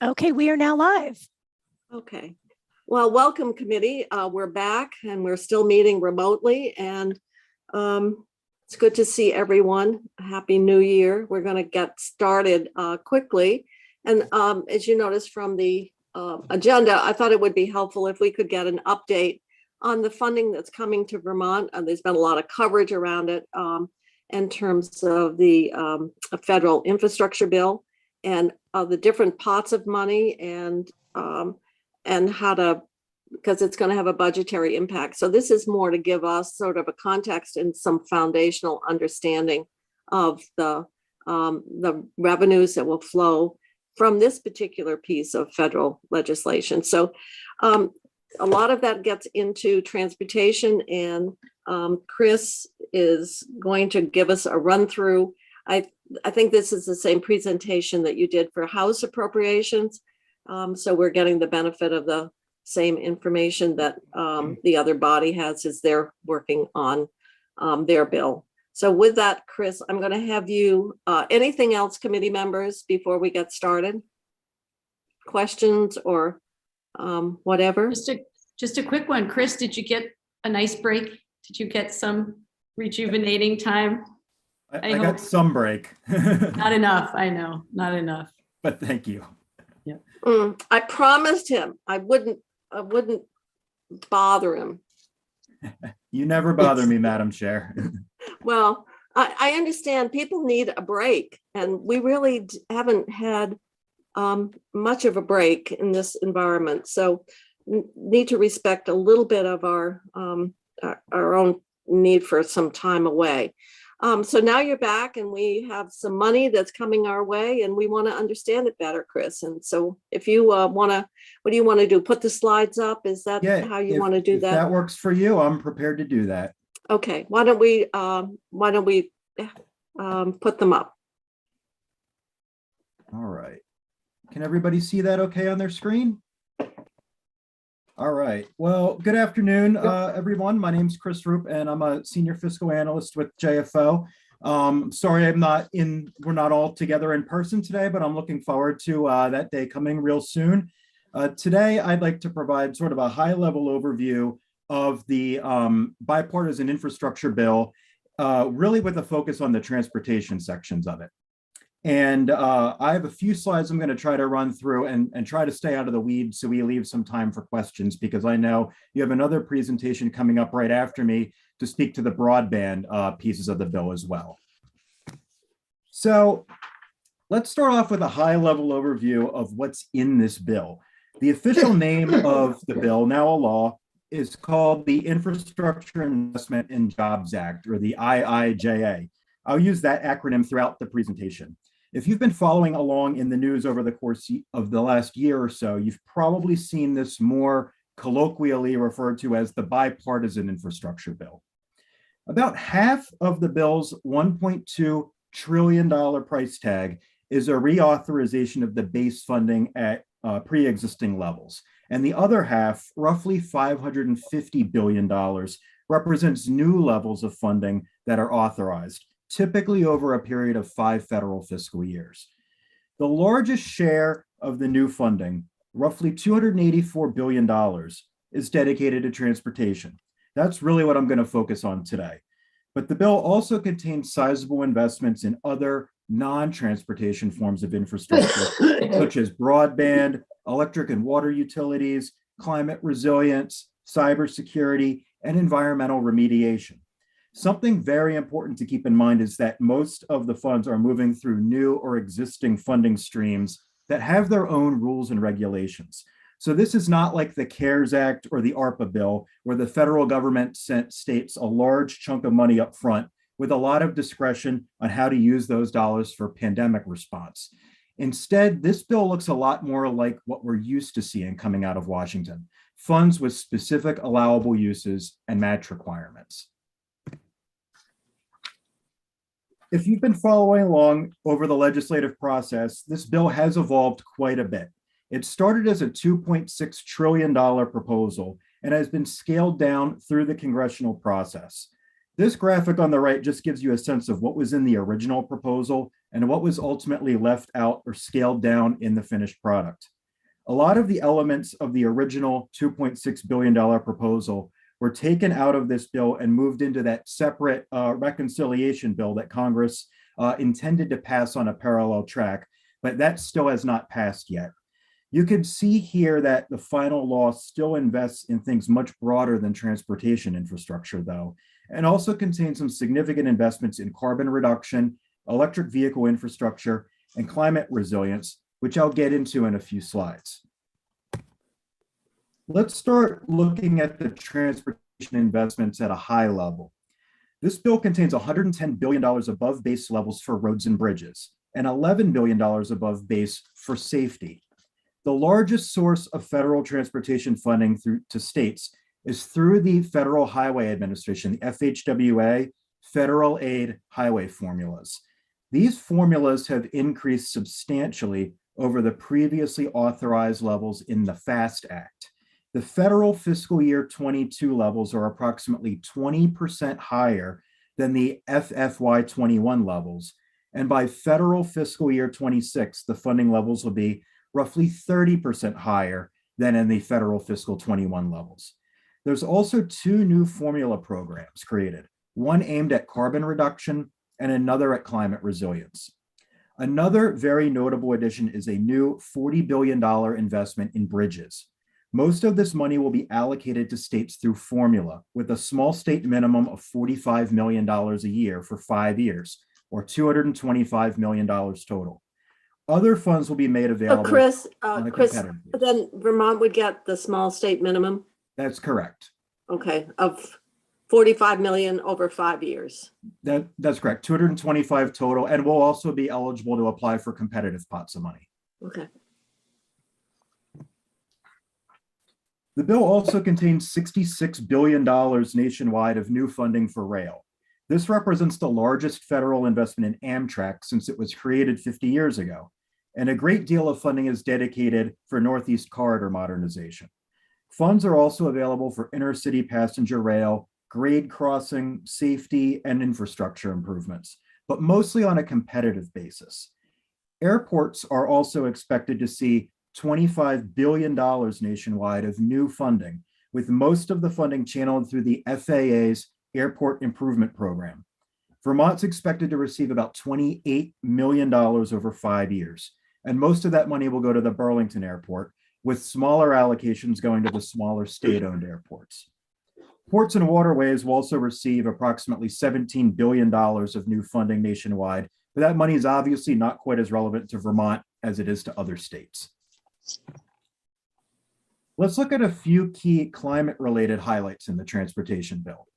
Okay, we are now live. Okay. Well, welcome committee. We're back and we're still meeting remotely, and it's good to see everyone. Happy New Year. We're going to get started quickly. And as you noticed from the agenda, I thought it would be helpful if we could get an update on the funding that's coming to Vermont. There's been a lot of coverage around it in terms of the federal infrastructure bill and the different pots of money and how to, because it's going to have a budgetary impact. So this is more to give us sort of a context and some foundational understanding of the revenues that will flow from this particular piece of federal legislation. So a lot of that gets into transportation, and Chris is going to give us a run through. I think this is the same presentation that you did for House appropriations. So we're getting the benefit of the same information that the other body has as they're working on their bill. So with that, Chris, I'm going to have you, anything else, committee members, before we get started? Questions or whatever? Just a quick one. Chris, did you get a nice break? Did you get some rejuvenating time? I got some break. Not enough, I know, not enough. But thank you. Yeah. I promised him I wouldn't bother him. You never bother me, Madam Chair. Well, I understand people need a break, and we really haven't had much of a break in this environment. So need to respect a little bit of our own need for some time away. So now you're back and we have some money that's coming our way and we want to understand it better, Chris. And so if you want to, what do you want to do? Put the slides up? Is that how you want to do that? If that works for you, I'm prepared to do that. Okay, why don't we put them up? All right. Can everybody see that okay on their screen? All right. Well, good afternoon, everyone. My name is Chris Roop, and I'm a senior fiscal analyst with JFO. Sorry, we're not all together in person today, but I'm looking forward to that day coming real soon. Today, I'd like to provide sort of a high-level overview of the bipartisan infrastructure bill, really with a focus on the transportation sections of it. And I have a few slides I'm going to try to run through and try to stay out of the weeds so we leave some time for questions, because I know you have another presentation coming up right after me to speak to the broadband pieces of the bill as well. So let's start off with a high-level overview of what's in this bill. The official name of the bill, now a law, is called the Infrastructure Investment and Jobs Act, or the IIJA. I'll use that acronym throughout the presentation. If you've been following along in the news over the course of the last year or so, you've probably seen this more colloquially referred to as the bipartisan infrastructure bill. About half of the bill's $1.2 trillion price tag is a reauthorization of the base funding at pre-existing levels. And the other half, roughly $550 billion, represents new levels of funding that are authorized, typically over a period of 5 federal fiscal years. The largest share of the new funding, roughly $284 billion, is dedicated to transportation. That's really what I'm going to focus on today. But the bill also contains sizable investments in other non-transportation forms of infrastructure, such as broadband, electric and water utilities, climate resilience, cybersecurity, and environmental remediation. Something very important to keep in mind is that most of the funds are moving through new or existing funding streams that have their own rules and regulations. So this is not like the CARES Act or the ARPA bill, where the federal government sent states a large chunk of money up front with a lot of discretion on how to use those dollars for pandemic response. Instead, this bill looks a lot more like what we're used to seeing coming out of Washington: funds with specific allowable uses and match requirements. If you've been following along over the legislative process, this bill has evolved quite a bit. It started as a $2.6 trillion proposal and has been scaled down through the congressional process. This graphic on the right just gives you a sense of what was in the original proposal and what was ultimately left out or scaled down in the finished product. A lot of the elements of the original $2.6 billion proposal were taken out of this bill and moved into that separate reconciliation bill that Congress intended to pass on a parallel track, but that still has not passed yet. You can see here that the final law still invests in things much broader than transportation infrastructure, though, and also contains some significant investments in carbon reduction, electric vehicle infrastructure, and climate resilience, which I'll get into in a few slides. Let's start looking at the transportation investments at a high level. This bill contains $110 billion above base levels for roads and bridges, and $11 billion above base for safety. The largest source of federal transportation funding to states is through the Federal Highway Administration, the FHWA, Federal Aid Highway Formulas. These formulas have increased substantially over the previously authorized levels in the FAST Act. The federal fiscal year 22 levels are approximately 20% higher than the FFY 21 levels. And by federal fiscal year 26, the funding levels will be roughly 30% higher than in the federal fiscal 21 levels. There's also two new formula programs created, one aimed at carbon reduction and another at climate resilience. Another very notable addition is a new $40 billion investment in bridges. Most of this money will be allocated to states through formula, with a small state minimum of $45 million a year for 5 years, or $225 million total. Other funds will be made available. Chris, on a Chris, competitive basis. then Vermont would get the small state minimum, That's correct. okay, of 45 million over 5 years. That's correct. 225 total, and we'll also be eligible to apply for competitive pots of money. Okay. The bill also contains $66 billion nationwide of new funding for rail. This represents the largest federal investment in Amtrak since it was created 50 years ago, and a great deal of funding is dedicated for Northeast Corridor modernization. Funds are also available for intercity passenger rail, grade crossing, safety, and infrastructure improvements, but mostly on a competitive basis. Airports are also expected to see $25 billion nationwide of new funding, with most of the funding channeled through the FAA's Airport Improvement Program. Vermont's expected to receive about $28 million over 5 years, and most of that money will go to the Burlington Airport, with smaller allocations going to the smaller state-owned airports. Ports and waterways will also receive approximately $17 billion of new funding nationwide, but that money is obviously not quite as relevant to Vermont as it is to other states. Let's look at a few key climate-related highlights in the transportation bill.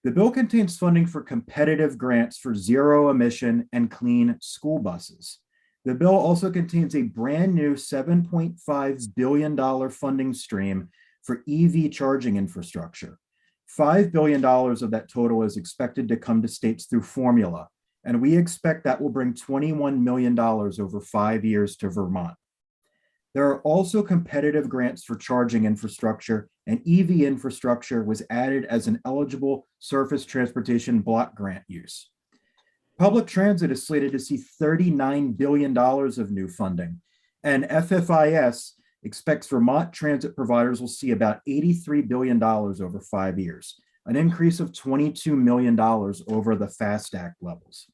The bill contains funding for competitive grants for zero-emission and clean school buses. The bill also contains a brand new $7.5 billion funding stream for EV charging infrastructure. $5 billion of that total is expected to come to states through formula, and we expect that will bring $21 million over 5 years to Vermont. There are also competitive grants for charging infrastructure, and EV infrastructure was added as an eligible surface transportation block grant use. Public transit is slated to see $39 billion of new funding, and FFIS expects Vermont transit providers will see about $83 billion over 5 years, an increase of $22 million over the FAST Act levels.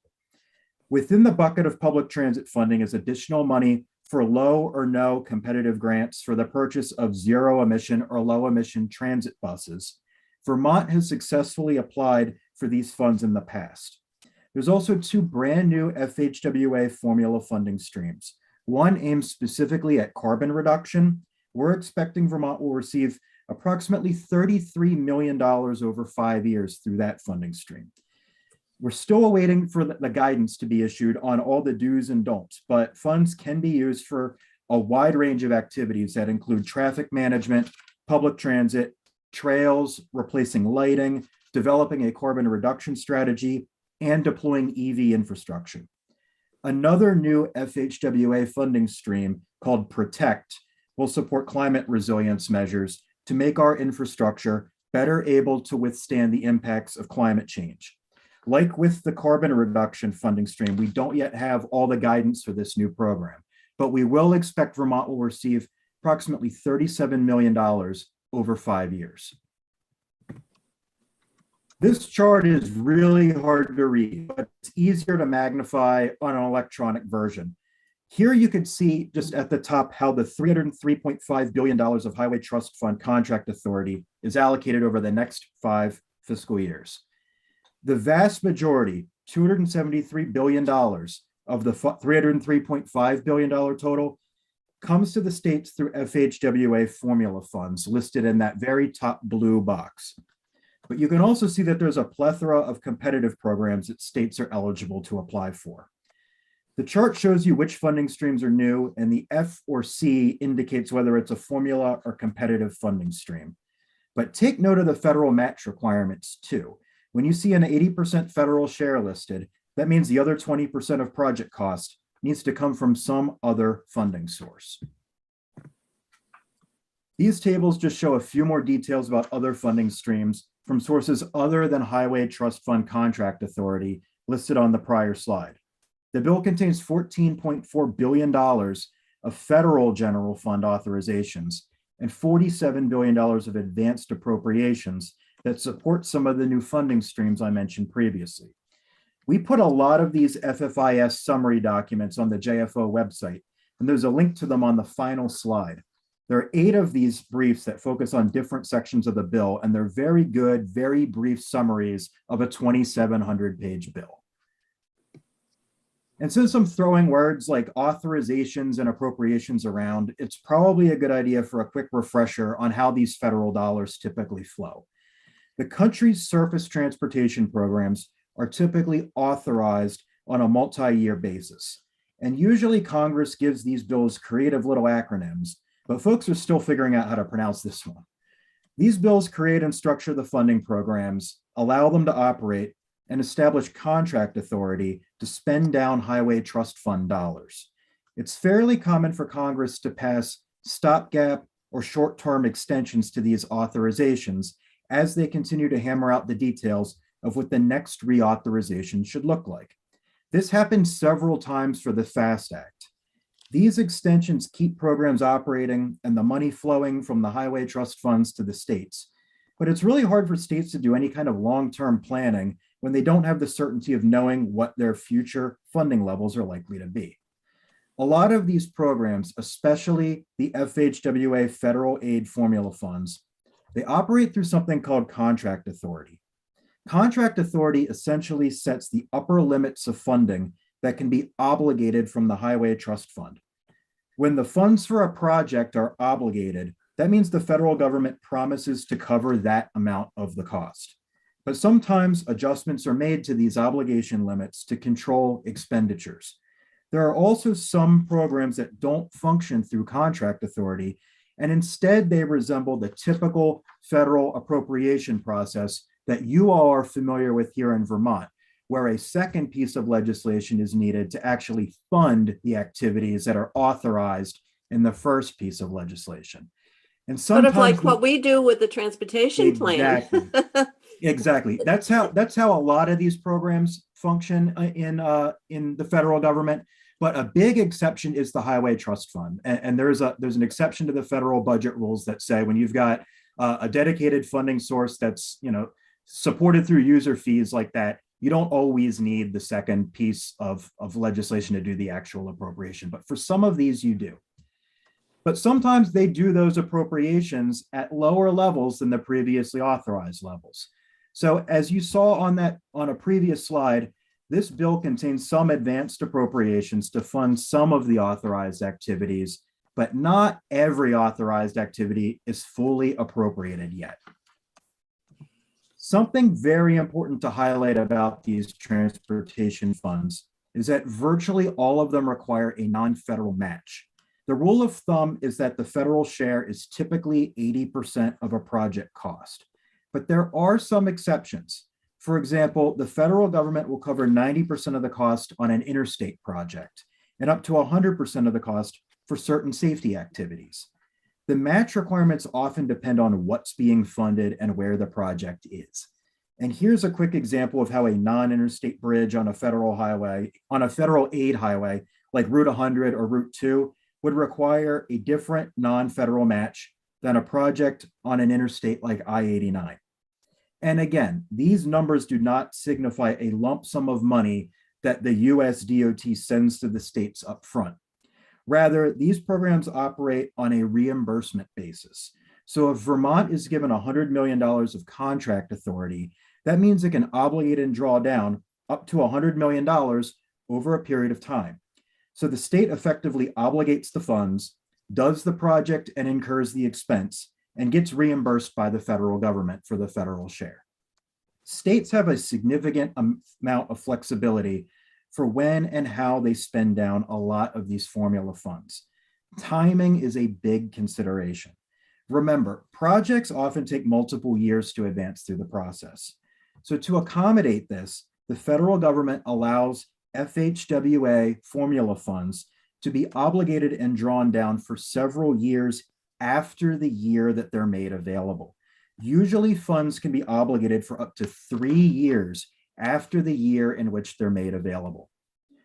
Within the bucket of public transit funding is additional money for low or no competitive grants for the purchase of zero emission or low emission transit buses. Vermont has successfully applied for these funds in the past. There's also two brand new FHWA formula funding streams. One aims specifically at carbon reduction. We're expecting Vermont will receive approximately $33 million over 5 years through that funding stream. We're still awaiting for the guidance to be issued on all the do's and don'ts, but funds can be used for a wide range of activities that include traffic management, public transit, trails, replacing lighting, developing a carbon reduction strategy, and deploying EV infrastructure. Another new FHWA funding stream called Protect will support climate resilience measures to make our infrastructure better able to withstand the impacts of climate change. Like with the carbon reduction funding stream, we don't yet have all the guidance for this new program, but we will expect Vermont will receive approximately $37 million over 5 years. This chart is really hard to read, but it's easier to magnify on an electronic version. Here you can see just at the top how the $303.5 billion of Highway Trust Fund contract authority is allocated over the next 5 fiscal years. The vast majority, $273 billion of the $303.5 billion total, comes to the states through FHWA formula funds listed in that very top blue box. But you can also see that there's a plethora of competitive programs that states are eligible to apply for. The chart shows you which funding streams are new, and the F or C indicates whether it's a formula or competitive funding stream. But take note of the federal match requirements too. When you see an 80% federal share listed, that means the other 20% of project cost needs to come from some other funding source. These tables just show a few more details about other funding streams from sources other than Highway Trust Fund Contract Authority listed on the prior slide. The bill contains $14.4 billion of federal general fund authorizations and $47 billion of advanced appropriations that support some of the new funding streams I mentioned previously. We put a lot of these FFIS summary documents on the JFO website, and there's a link to them on the final slide. There are 8 of these briefs that focus on different sections of the bill, and they're very good, very brief summaries of a 2,700-page bill. And since I'm throwing words like authorizations and appropriations around, it's probably a good idea for a quick refresher on how these federal dollars typically flow. The country's surface transportation programs are typically authorized on a multi-year basis. And usually Congress gives these bills creative little acronyms, but folks are still figuring out how to pronounce this one. These bills create and structure the funding programs, allow them to operate, and establish contract authority to spend down highway trust fund dollars. It's fairly common for Congress to pass stopgap or short-term extensions to these authorizations as they continue to hammer out the details of what the next reauthorization should look like. This happened several times for the FAST Act. These extensions keep programs operating and the money flowing from the highway trust funds to the states. But it's really hard for states to do any kind of long-term planning when they don't have the certainty of knowing what their future funding levels are likely to be. A lot of these programs, especially the FHWA federal aid formula funds, they operate through something called contract authority. Contract authority essentially sets the upper limits of funding that can be obligated from the Highway Trust Fund. When the funds for a project are obligated, that means the federal government promises to cover that amount of the cost. But sometimes adjustments are made to these obligation limits to control expenditures. There are also some programs that don't function through contract authority, and instead they resemble the typical federal appropriation process that you all are familiar with here in Vermont, where a second piece of legislation is needed to actually fund the activities that are authorized in the first piece of legislation. And Sort sometimes of like what we do with the transportation plan. Exactly. That's how a lot of these programs function in the federal government. But a big exception is the Highway Trust Fund, and there's an exception to the federal budget rules that say when you've got a dedicated funding source that's supported through user fees like that, you don't always need the second piece of legislation to do the actual appropriation. But for some of these, you do. But sometimes they do those appropriations at lower levels than the previously authorized levels. So as you saw on a previous slide, this bill contains some advanced appropriations to fund some of the authorized activities, but not every authorized activity is fully appropriated yet. Something very important to highlight about these transportation funds is that virtually all of them require a non-federal match. The rule of thumb is that the federal share is typically 80% of a project cost, but there are some exceptions. For example, the federal government will cover 90% of the cost on an interstate project and up to 100% of the cost for certain safety activities. The match requirements often depend on what's being funded and where the project is. And here's a quick example of how a non-interstate bridge on a federal highway, on a federal aid highway, like Route 100 or Route 2, would require a different non-federal match than a project on an interstate like I-89. And again, these numbers do not signify a lump sum of money that the US DOT sends to the states up front. Rather, these programs operate on a reimbursement basis. So if Vermont is given $100 million of contract authority, that means it can obligate and draw down up to $100 million over a period of time. So the state effectively obligates the funds, does the project and incurs the expense, and gets reimbursed by the federal government for the federal share. States have a significant amount of flexibility for when and how they spend down a lot of these formula funds. Timing is a big consideration. Remember, projects often take multiple years to advance through the process. So to accommodate this, the federal government allows FHWA formula funds to be obligated and drawn down for several years after the year that they're made available. Usually funds can be obligated for up to 3 years after the year in which they're made available.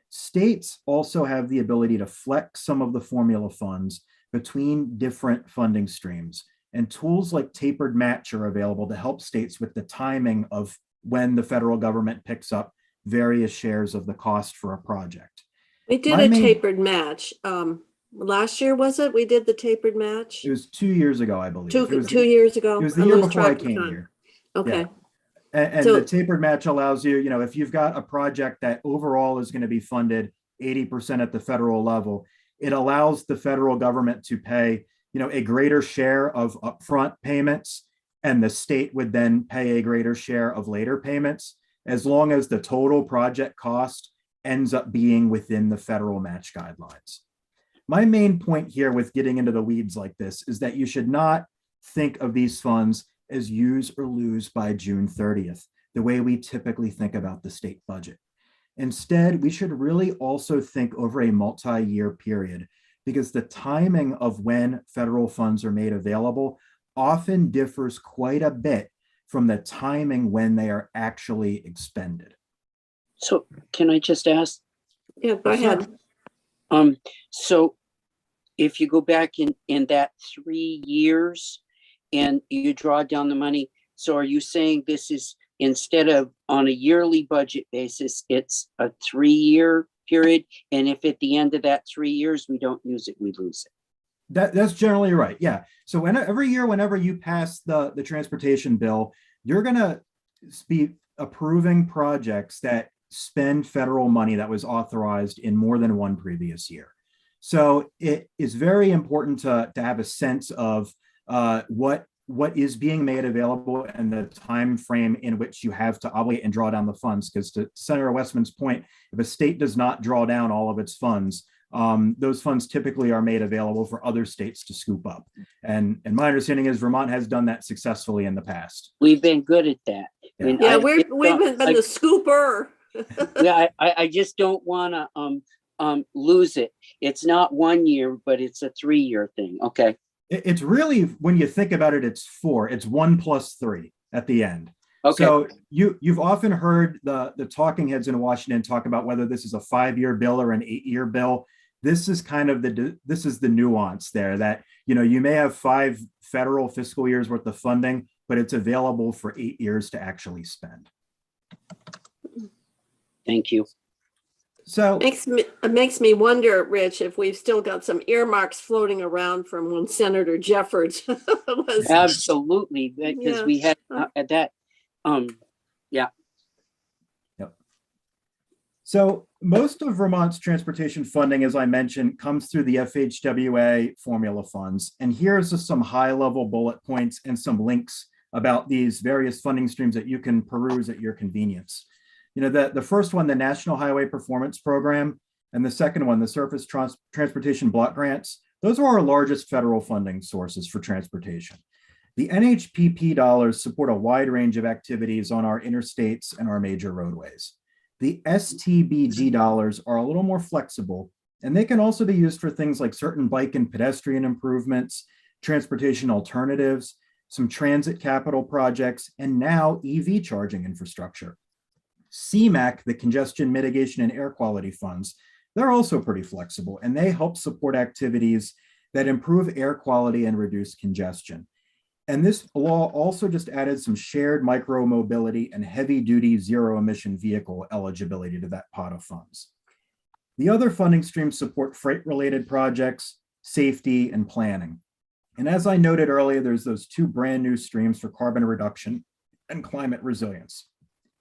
States also have the ability to flex some of the formula funds between different funding streams, and tools like Tapered Match are available to help states with the timing of when the federal government picks up various shares of the cost for a project. We did a tapered match. Last year, was it? We did the tapered match? It was 2 years ago, I believe. Two years ago? It was the year before I came here. Okay. Yeah. And So- the tapered match allows you, if you've got a project that overall is going to be funded 80% at the federal level, it allows the federal government to pay, a greater share of upfront payments, and the state would then pay a greater share of later payments, as long as the total project cost ends up being within the federal match guidelines. My main point here with getting into the weeds like this is that you should not think of these funds as use or lose by June 30th, the way we typically think about the state budget. Instead, we should really also think over a multi-year period, because the timing of when federal funds are made available often differs quite a bit from the timing when they are actually expended. So can I just ask? Yeah, go ahead. So if you go back in that 3 years and you draw down the money, so are you saying this is, instead of on a yearly budget basis, it's a 3-year period? And if at the end of that 3 years, we don't use it, we lose it? That's generally right. Yeah. So every year, whenever you pass the transportation bill, you're going to be approving projects that spend federal money that was authorized in more than one previous year. So it is very important to have a sense of what is being made available and the time frame in which you have to obligate and draw down the funds. Because to Senator Westman's point, if a state does not draw down all of its funds, those funds typically are made available for other states to scoop up. And my understanding is Vermont has done that successfully in the past. We've been good at that. Yeah. And Yeah, I we've just don't- been the scooper. Yeah, I just don't want to lose it. It's not 1 year, but it's a 3-year thing. Okay. It's really, when you think about it, it's 4. It's 1 plus 3 at the end. Okay. So you've often heard the talking heads in Washington talk about whether this is a 5-year bill or an 8-year bill. This is kind of this is the nuance there, that you may have 5 federal fiscal years worth of funding, but it's available for 8 years to actually spend. Thank you. So It makes me wonder, Rich, if we've still got some earmarks floating around from when Senator Jeffords was. Absolutely, because Yeah. we had that. Yeah. Yep. So most of Vermont's transportation funding, as I mentioned, comes through the FHWA formula funds. And here's just some high-level bullet points and some links about these various funding streams that you can peruse at your convenience. The first one, the National Highway Performance Program, and the second one, the Surface Transportation Block Grants, those are our largest federal funding sources for transportation. The NHPP dollars support a wide range of activities on our interstates and our major roadways. The STBG dollars are a little more flexible, and they can also be used for things like certain bike and pedestrian improvements, transportation alternatives, some transit capital projects, and now EV charging infrastructure. CMAQ, the Congestion Mitigation and Air Quality Funds, they're also pretty flexible, and they help support activities that improve air quality and reduce congestion. And this law also just added some shared micro mobility and heavy duty zero emission vehicle eligibility to that pot of funds. The other funding streams support freight related projects, safety, and planning. And as I noted earlier, there's those two brand new streams for carbon reduction and climate resilience.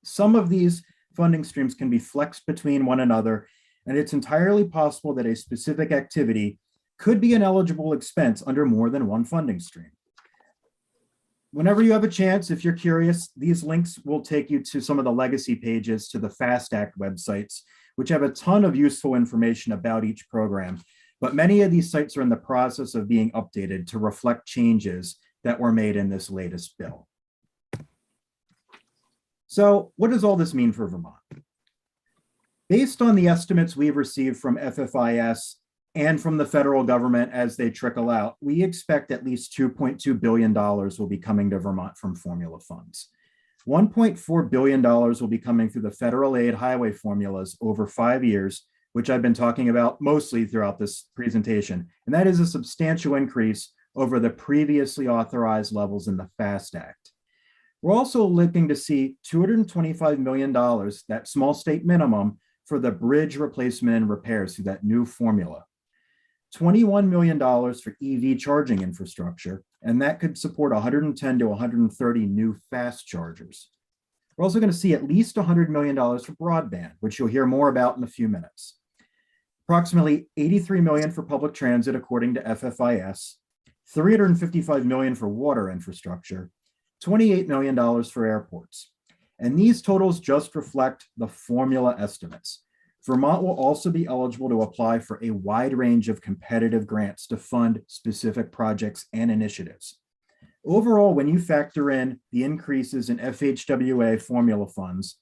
Some of these funding streams can be flexed between one another, and it's entirely possible that a specific activity could be an eligible expense under more than one funding stream. Whenever you have a chance, if you're curious, these links will take you to some of the legacy pages to the FAST Act websites, which have a ton of useful information about each program. But many of these sites are in the process of being updated to reflect changes that were made in this latest bill. So what does all this mean for Vermont? Based on the estimates we've received from FFIS and from the federal government as they trickle out, we expect at least $2.2 billion will be coming to Vermont from formula funds. $1.4 billion will be coming through the federal aid highway formulas over 5 years, which I've been talking about mostly throughout this presentation. And that is a substantial increase over the previously authorized levels in the FAST Act. We're also looking to see $225 million, that small state minimum, for the bridge replacement and repairs through that new formula. $21 million for EV charging infrastructure, and that could support 110 to 130 new fast chargers. We're also going to see at least $100 million for broadband, which you'll hear more about in a few minutes. Approximately $83 million for public transit, according to FFIS, $355 million for water infrastructure, $28 million for airports. And these totals just reflect the formula estimates. Vermont will also be eligible to apply for a wide range of competitive grants to fund specific projects and initiatives. Overall, when you factor in the increases in FHWA formula funds,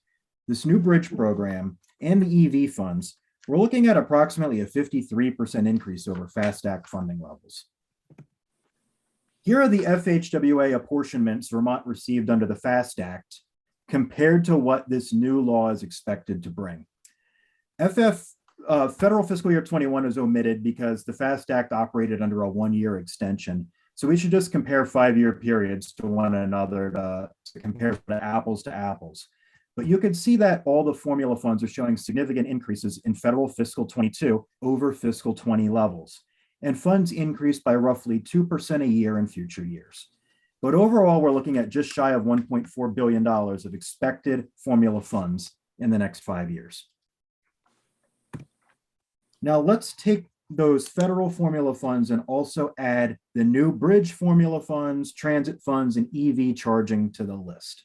this new bridge program, and the EV funds, we're looking at approximately a 53% increase over FAST Act funding levels. Here are the FHWA apportionments Vermont received under the FAST Act compared to what this new law is expected to bring. Federal fiscal year 21 is omitted because the FAST Act operated under a 1-year extension. So we should just compare 5-year periods to one another to compare the apples to apples. But you can see that all the formula funds are showing significant increases in federal fiscal 22 over fiscal 20 levels. And funds increased by roughly 2% a year in future years. But overall, we're looking at just shy of $1.4 billion of expected formula funds in the next 5 years. Now let's take those federal formula funds and also add the new bridge formula funds, transit funds, and EV charging to the list.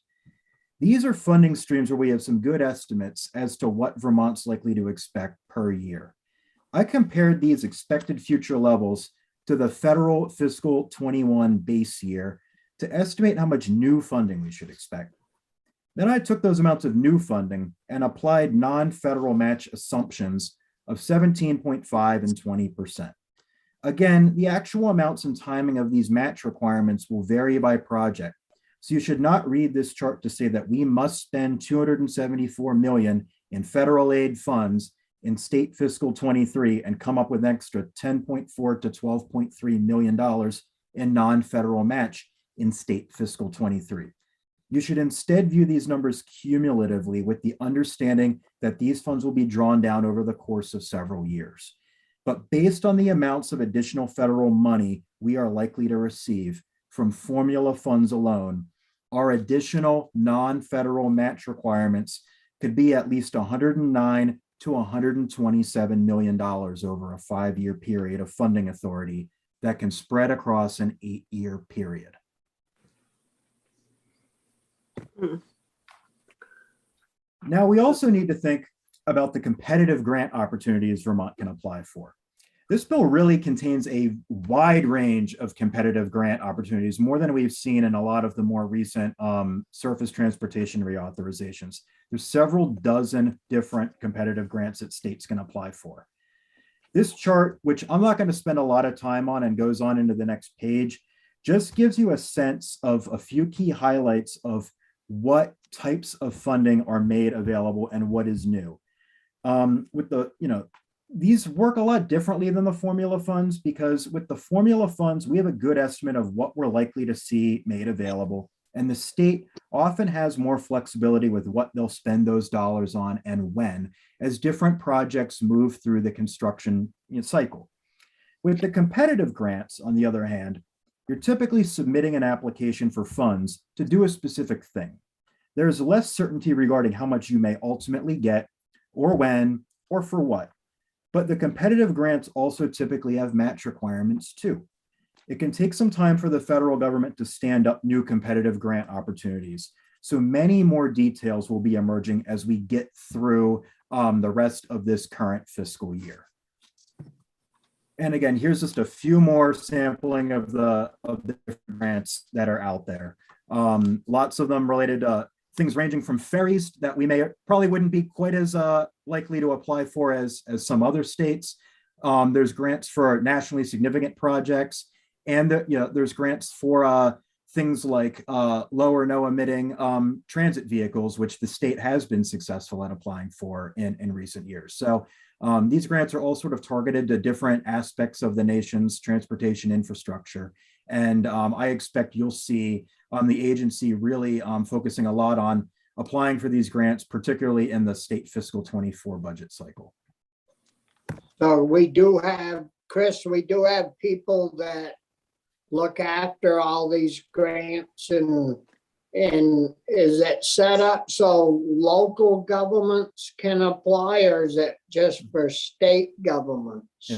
These are funding streams where we have some good estimates as to what Vermont's likely to expect per year. I compared these expected future levels to the federal fiscal 21 base year to estimate how much new funding we should expect. Then I took those amounts of new funding and applied non-federal match assumptions of 17.5 and 20%. Again, the actual amounts and timing of these match requirements will vary by project. So you should not read this chart to say that we must spend $274 million in federal aid funds in state fiscal 23 and come up with an extra $10.4 to $12.3 million in non-federal match in state fiscal 23. You should instead view these numbers cumulatively with the understanding that these funds will be drawn down over the course of several years. But based on the amounts of additional federal money we are likely to receive from formula funds alone, our additional non-federal match requirements could be at least $109 to $127 million over a 5-year period of funding authority that can spread across an 8-year period. Now, we also need to think about the competitive grant opportunities Vermont can apply for. This bill really contains a wide range of competitive grant opportunities, more than we've seen in a lot of the more recent surface transportation reauthorizations. There's several dozen different competitive grants that states can apply for. This chart, which I'm not going to spend a lot of time on and goes on into the next page, just gives you a sense of a few key highlights of what types of funding are made available and what is new. With the, these work a lot differently than the formula funds, because with the formula funds, we have a good estimate of what we're likely to see made available. And the state often has more flexibility with what they'll spend those dollars on and when, as different projects move through the construction cycle. With the competitive grants, on the other hand, you're typically submitting an application for funds to do a specific thing. There's less certainty regarding how much you may ultimately get, or when, or for what. But the competitive grants also typically have match requirements too. It can take some time for the federal government to stand up new competitive grant opportunities. So many more details will be emerging as we get through the rest of this current fiscal year. And again, here's just a few more sampling of the different grants that are out there. Lots of them related to things ranging from ferries that we probably wouldn't be quite as likely to apply for as some other states. There's grants for nationally significant projects, and there's grants for things like low or no emitting transit vehicles, which the state has been successful at applying for in recent years. So these grants are all sort of targeted to different aspects of the nation's transportation infrastructure. And I expect you'll see the agency really focusing a lot on applying for these grants, particularly in the state fiscal 24 budget cycle. So we do have, Chris, we do have people that look after all these grants, and is it set up so local governments can apply, or is it just for state governments?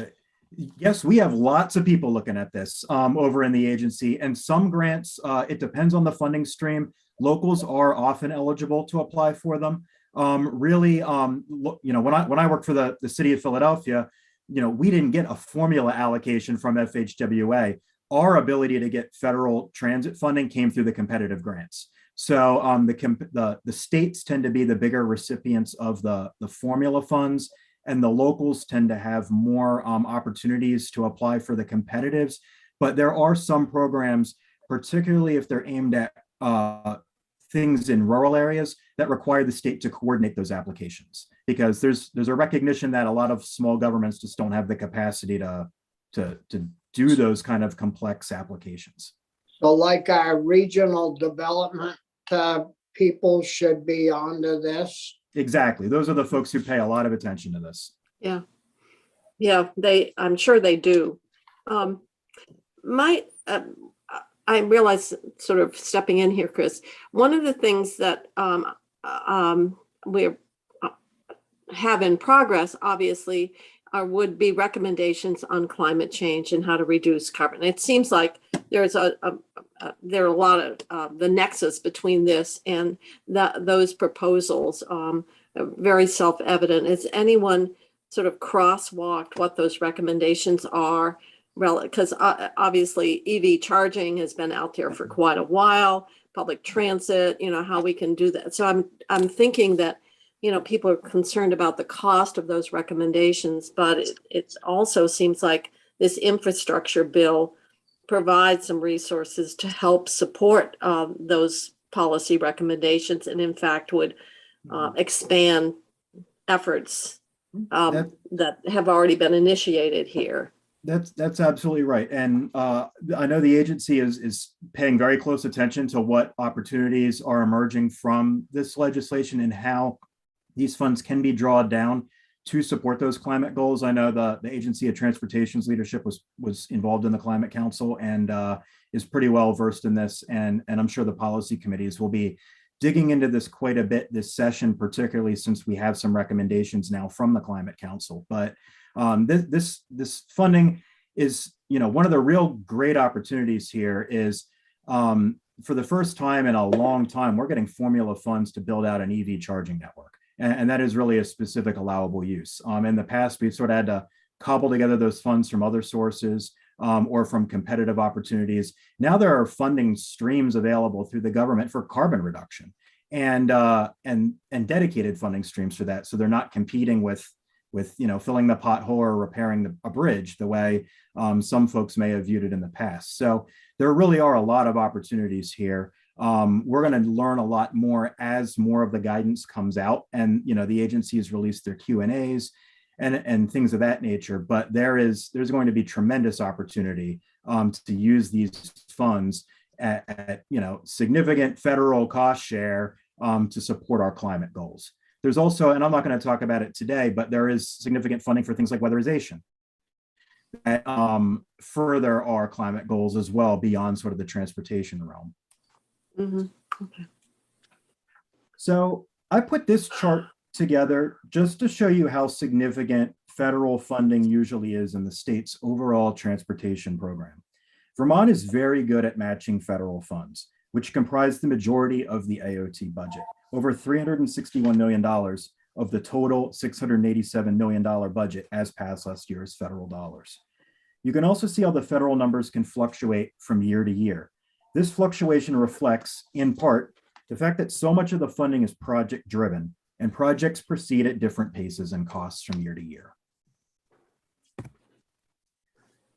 Yes, we have lots of people looking at this over in the agency, and some grants, it depends on the funding stream. Locals are often eligible to apply for them. When I worked for the city of Philadelphia, we didn't get a formula allocation from FHWA. Our ability to get federal transit funding came through the competitive grants. So the states tend to be the bigger recipients of the formula funds, and the locals tend to have more opportunities to apply for the competitives. But there are some programs, particularly if they're aimed at things in rural areas, that require the state to coordinate those applications, because there's a recognition that a lot of small governments just don't have the capacity to do those kind of complex applications. So like our regional development people should be onto this? Exactly. Those are the folks who pay a lot of attention to this. Yeah. Yeah, I'm sure they do. I realize, sort of stepping in here, Chris, one of the things that we have in progress, obviously, would be recommendations on climate change and how to reduce carbon. It seems like there are a lot of the nexus between this and those proposals, very self-evident. Has anyone sort of crosswalked what those recommendations are? Because obviously EV charging has been out there for quite a while, public transit, how we can do that. So I'm thinking that people are concerned about the cost of those recommendations, but it also seems like this infrastructure bill provides some resources to help support those policy recommendations, and in fact would expand efforts that have already been initiated here. That's absolutely right. And I know the agency is paying very close attention to what opportunities are emerging from this legislation and how these funds can be drawn down to support those climate goals. I know the Agency of Transportation's leadership was involved in the Climate Council and is pretty well versed in this. And I'm sure the policy committees will be digging into this quite a bit this session, particularly since we have some recommendations now from the Climate Council. But this funding is, one of the real great opportunities here is for the first time in a long time, we're getting formula funds to build out an EV charging network. And that is really a specific allowable use. In the past, we've sort of had to cobble together those funds from other sources or from competitive opportunities. Now there are funding streams available through the government for carbon reduction and dedicated funding streams for that. So they're not competing with with, filling the pothole or repairing a bridge the way some folks may have viewed it in the past. So there really are a lot of opportunities here. We're going to learn a lot more as more of the guidance comes out, and the agencies release their Q&As and things of that nature. But there's going to be tremendous opportunity to use these funds at significant federal cost share to support our climate goals. There's also, and I'm not going to talk about it today, but there is significant funding for things like weatherization that further our climate goals as well, beyond sort of the transportation realm. Mhm. Okay. So I put this chart together just to show you how significant federal funding usually is in the state's overall transportation program. Vermont is very good at matching federal funds, which comprise the majority of the AOT budget, over $361 million of the total $687 million budget as passed last year as federal dollars. You can also see how the federal numbers can fluctuate from year to year. This fluctuation reflects, in part, the fact that so much of the funding is project driven, and projects proceed at different paces and costs from year to year.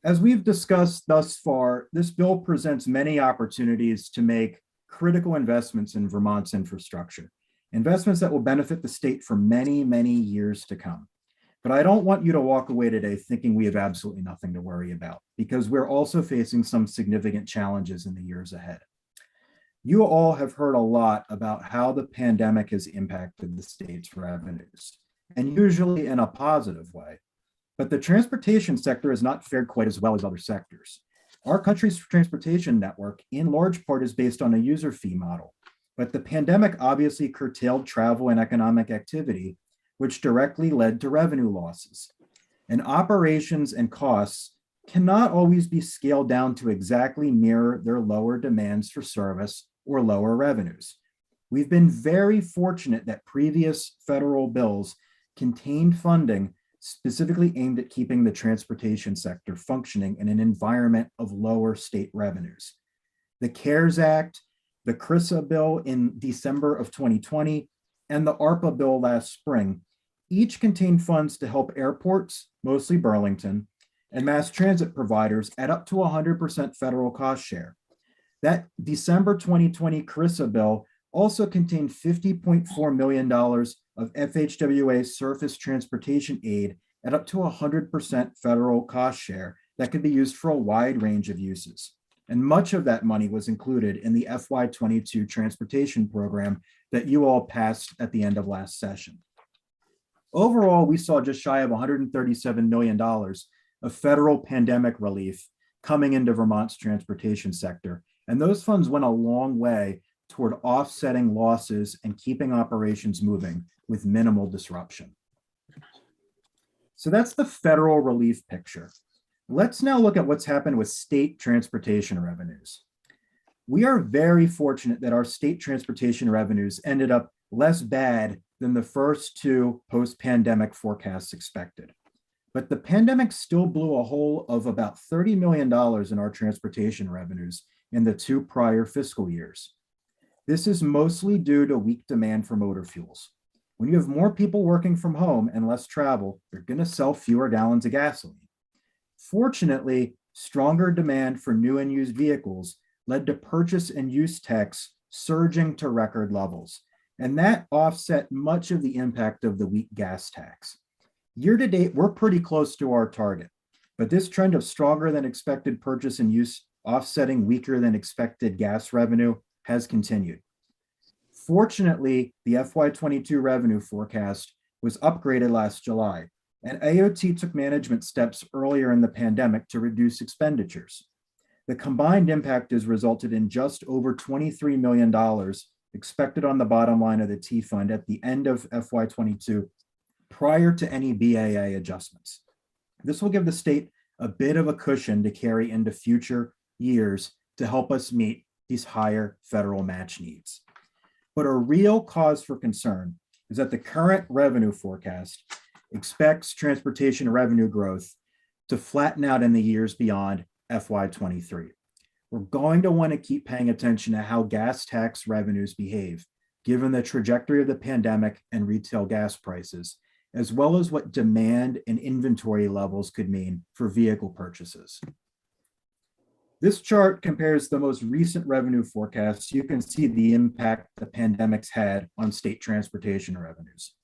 As we've discussed thus far, this bill presents many opportunities to make critical investments in Vermont's infrastructure, investments that will benefit the state for many, many years to come. But I don't want you to walk away today thinking we have absolutely nothing to worry about, because we're also facing some significant challenges in the years ahead. You all have heard a lot about how the pandemic has impacted the state's revenues, and usually in a positive way. But the transportation sector has not fared quite as well as other sectors. Our country's transportation network, in large part, is based on a user fee model. But the pandemic obviously curtailed travel and economic activity, which directly led to revenue losses. And operations and costs cannot always be scaled down to exactly mirror their lower demands for service or lower revenues. We've been very fortunate that previous federal bills contained funding specifically aimed at keeping the transportation sector functioning in an environment of lower state revenues. The CARES Act, the CRISA bill in December of 2020, and the ARPA bill last spring each contained funds to help airports, mostly Burlington, and mass transit providers at up to 100% federal cost share. That December 2020 CRISA bill also contained $50.4 million of FHWA surface transportation aid at up to 100% federal cost share that could be used for a wide range of uses. And much of that money was included in the FY22 transportation program that you all passed at the end of last session. Overall, we saw just shy of $137 million of federal pandemic relief coming into Vermont's transportation sector. And those funds went a long way toward offsetting losses and keeping operations moving with minimal disruption. So that's the federal relief picture. Let's now look at what's happened with state transportation revenues. We are very fortunate that our state transportation revenues ended up less bad than the first two post-pandemic forecasts expected. But the pandemic still blew a hole of about $30 million in our transportation revenues in the two prior fiscal years. This is mostly due to weak demand for motor fuels. When you have more people working from home and less travel, you're going to sell fewer gallons of gasoline. Fortunately, stronger demand for new and used vehicles led to purchase and use tax surging to record levels, and that offset much of the impact of the weak gas tax. Year to date, we're pretty close to our target, but this trend of stronger than expected purchase and use offsetting weaker than expected gas revenue has continued. Fortunately, the FY22 revenue forecast was upgraded last July, and AOT took management steps earlier in the pandemic to reduce expenditures. The combined impact has resulted in just over $23 million expected on the bottom line of the T fund at the end of FY22 prior to any BAA adjustments. This will give the state a bit of a cushion to carry into future years to help us meet these higher federal match needs. But a real cause for concern is that the current revenue forecast expects transportation revenue growth to flatten out in the years beyond FY23. We're going to want to keep paying attention to how gas tax revenues behave, given the trajectory of the pandemic and retail gas prices, as well as what demand and inventory levels could mean for vehicle purchases. This chart compares the most recent revenue forecasts. You can see the impact the pandemic's had on state transportation revenues.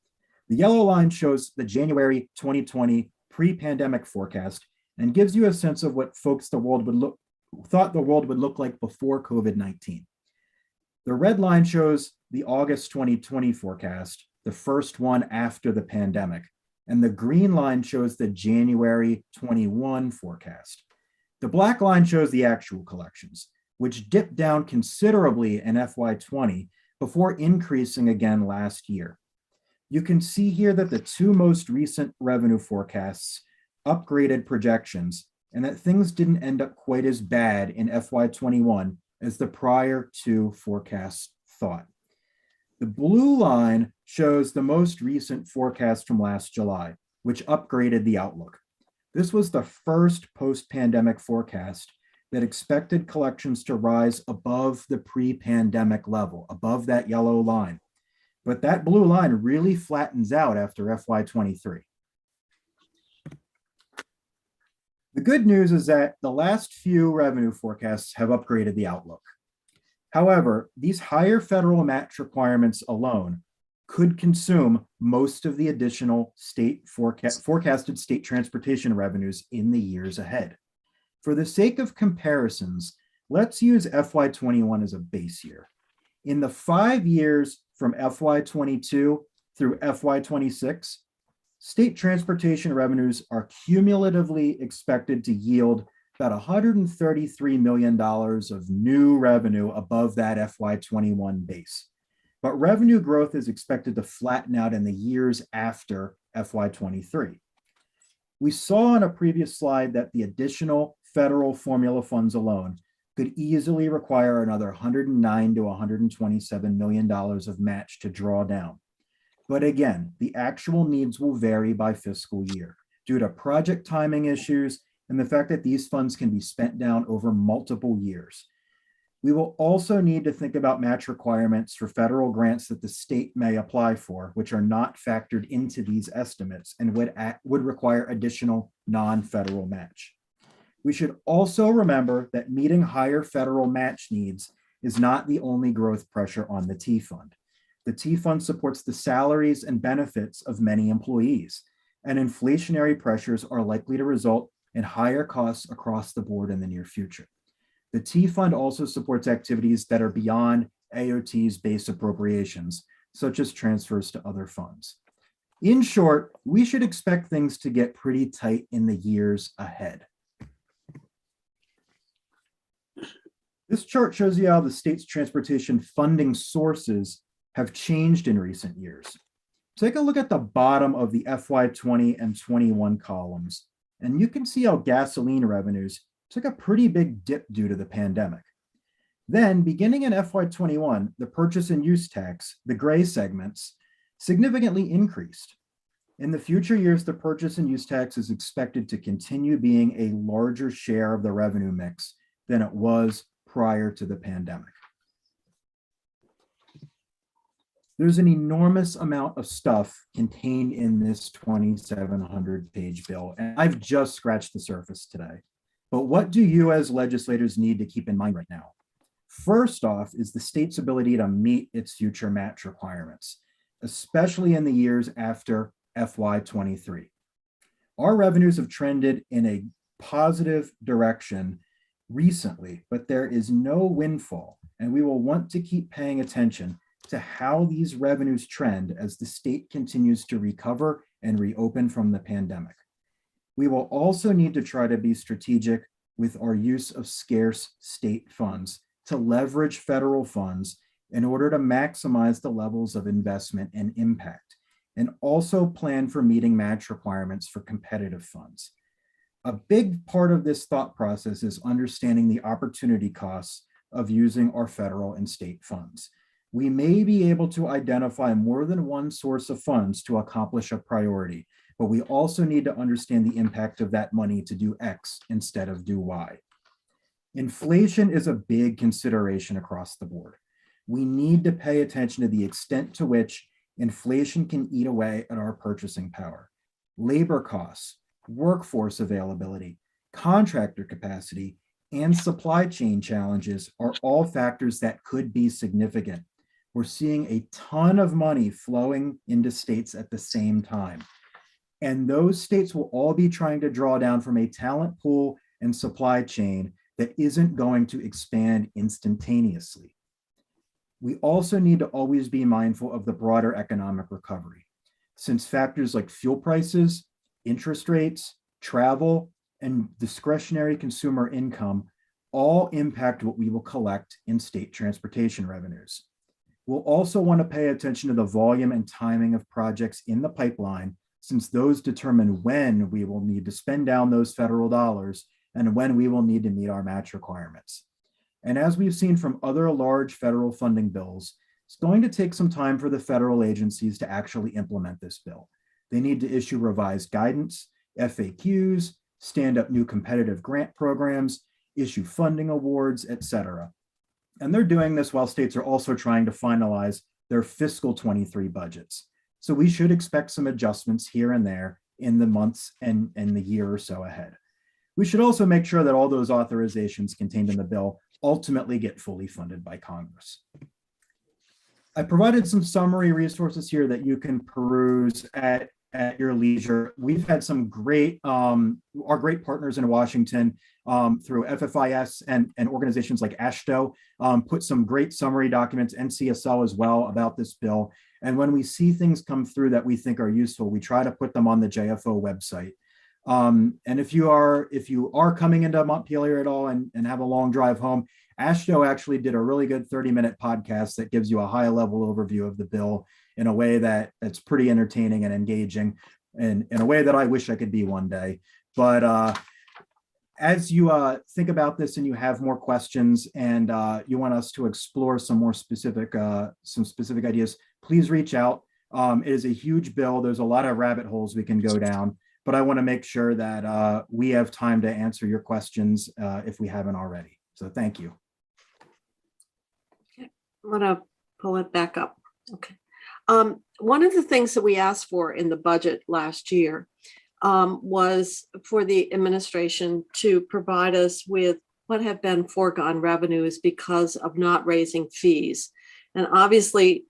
The yellow line shows the January 2020 pre-pandemic forecast and gives you a sense of what folks thought the world would look like before COVID-19. The red line shows the August 2020 forecast, the first one after the pandemic, and the green line shows the January 21 forecast. The black line shows the actual collections, which dipped down considerably in FY20 before increasing again last year. You can see here that the two most recent revenue forecasts upgraded projections and that things didn't end up quite as bad in FY21 as the prior two forecasts thought. The blue line shows the most recent forecast from last July, which upgraded the outlook. This was the first post-pandemic forecast that expected collections to rise above the pre-pandemic level, above that yellow line. But that blue line really flattens out after FY23. The good news is that the last few revenue forecasts have upgraded the outlook. However, these higher federal match requirements alone could consume most of the additional forecasted state transportation revenues in the years ahead. For the sake of comparisons, let's use FY21 as a base year. In the 5 years from FY22 through FY26, state transportation revenues are cumulatively expected to yield about $133 million of new revenue above that FY21 base. But revenue growth is expected to flatten out in the years after FY23. We saw on a previous slide that the additional federal formula funds alone could easily require another $109 to $127 million of match to draw down. But again, the actual needs will vary by fiscal year due to project timing issues and the fact that these funds can be spent down over multiple years. We will also need to think about match requirements for federal grants that the state may apply for, which are not factored into these estimates and would require additional non-federal match. We should also remember that meeting higher federal match needs is not the only growth pressure on the T Fund. The T Fund supports the salaries and benefits of many employees, and inflationary pressures are likely to result in higher costs across the board in the near future. The T Fund also supports activities that are beyond AOT's base appropriations, such as transfers to other funds. In short, we should expect things to get pretty tight in the years ahead. This chart shows you how the state's transportation funding sources have changed in recent years. Take a look at the bottom of the FY20 and 21 columns, and you can see how gasoline revenues took a pretty big dip due to the pandemic. Then, beginning in FY21, the purchase and use tax, the gray segments, significantly increased. In the future years, the purchase and use tax is expected to continue being a larger share of the revenue mix than it was prior to the pandemic. There's an enormous amount of stuff contained in this 2,700-page bill, and I've just scratched the surface today. But what do you as legislators need to keep in mind right now? First off is the state's ability to meet its future match requirements, especially in the years after FY23. Our revenues have trended in a positive direction recently, but there is no windfall, and we will want to keep paying attention to how these revenues trend as the state continues to recover and reopen from the pandemic. We will also need to try to be strategic with our use of scarce state funds to leverage federal funds in order to maximize the levels of investment and impact, and also plan for meeting match requirements for competitive funds. A big part of this thought process is understanding the opportunity costs of using our federal and state funds. We may be able to identify more than one source of funds to accomplish a priority, but we also need to understand the impact of that money to do X instead of do Y. Inflation is a big consideration across the board. We need to pay attention to the extent to which inflation can eat away at our purchasing power. Labor costs, workforce availability, contractor capacity, and supply chain challenges are all factors that could be significant. We're seeing a ton of money flowing into states at the same time. And those states will all be trying to draw down from a talent pool and supply chain that isn't going to expand instantaneously. We also need to always be mindful of the broader economic recovery, since factors like fuel prices, interest rates, travel, and discretionary consumer income all impact what we will collect in state transportation revenues. We'll also want to pay attention to the volume and timing of projects in the pipeline, since those determine when we will need to spend down those federal dollars and when we will need to meet our match requirements. And as we've seen from other large federal funding bills, it's going to take some time for the federal agencies to actually implement this bill. They need to issue revised guidance, FAQs, stand up new competitive grant programs, issue funding awards, et cetera. And they're doing this while states are also trying to finalize their fiscal 23 budgets. So we should expect some adjustments here and there in the months and the year or so ahead. We should also make sure that all those authorizations contained in the bill ultimately get fully funded by Congress. I provided some summary resources here that you can peruse at your leisure. We've had some great, our great partners in Washington through FFIS and organizations like AASHTO put some great summary documents, NCSL as well, about this bill. And when we see things come through that we think are useful, we try to put them on the JFO website. And if you are coming into Montpelier at all and have a long drive home, AASHTO actually did a really good 30-minute podcast that gives you a high-level overview of the bill in a way that's pretty entertaining and engaging, and in a way that I wish I could be one day. But as you think about this and you have more questions and you want us to explore some more specific ideas, please reach out. It is a huge bill. There's a lot of rabbit holes we can go down, but I want to make sure that we have time to answer your questions if we haven't already. So thank you. Okay. I'm gonna pull it back up. Okay. One of the things that we asked for in the budget last year was for the administration to provide us with what have been foregone revenues because of not raising fees. And obviously,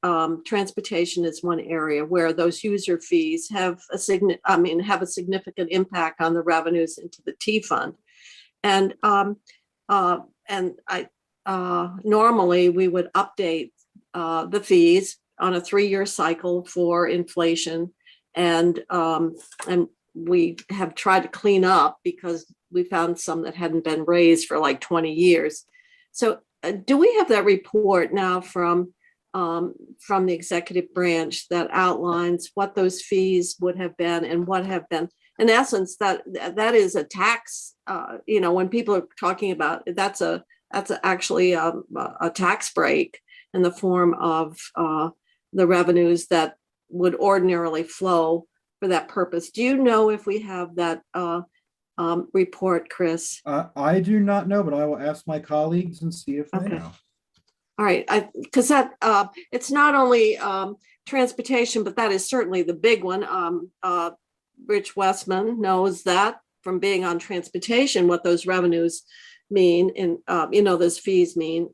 transportation is one area where those user fees have a significant impact on the revenues into the T fund. And normally we would update the fees on a 3-year cycle for inflation, and we have tried to clean up because we found some that hadn't been raised for like 20 years. So do we have that report now from the executive branch that outlines what those fees would have been and what have been, in essence, that is a tax, when people are talking about it, that's actually a tax break in the form of the revenues that would ordinarily flow for that purpose. Do you know if we have that report, Chris? I do not know, but I will ask my colleagues and see if they know. All right, because that it's not only transportation, but that is certainly the big one. Rich Westman knows that from being on transportation, what those revenues mean and those fees mean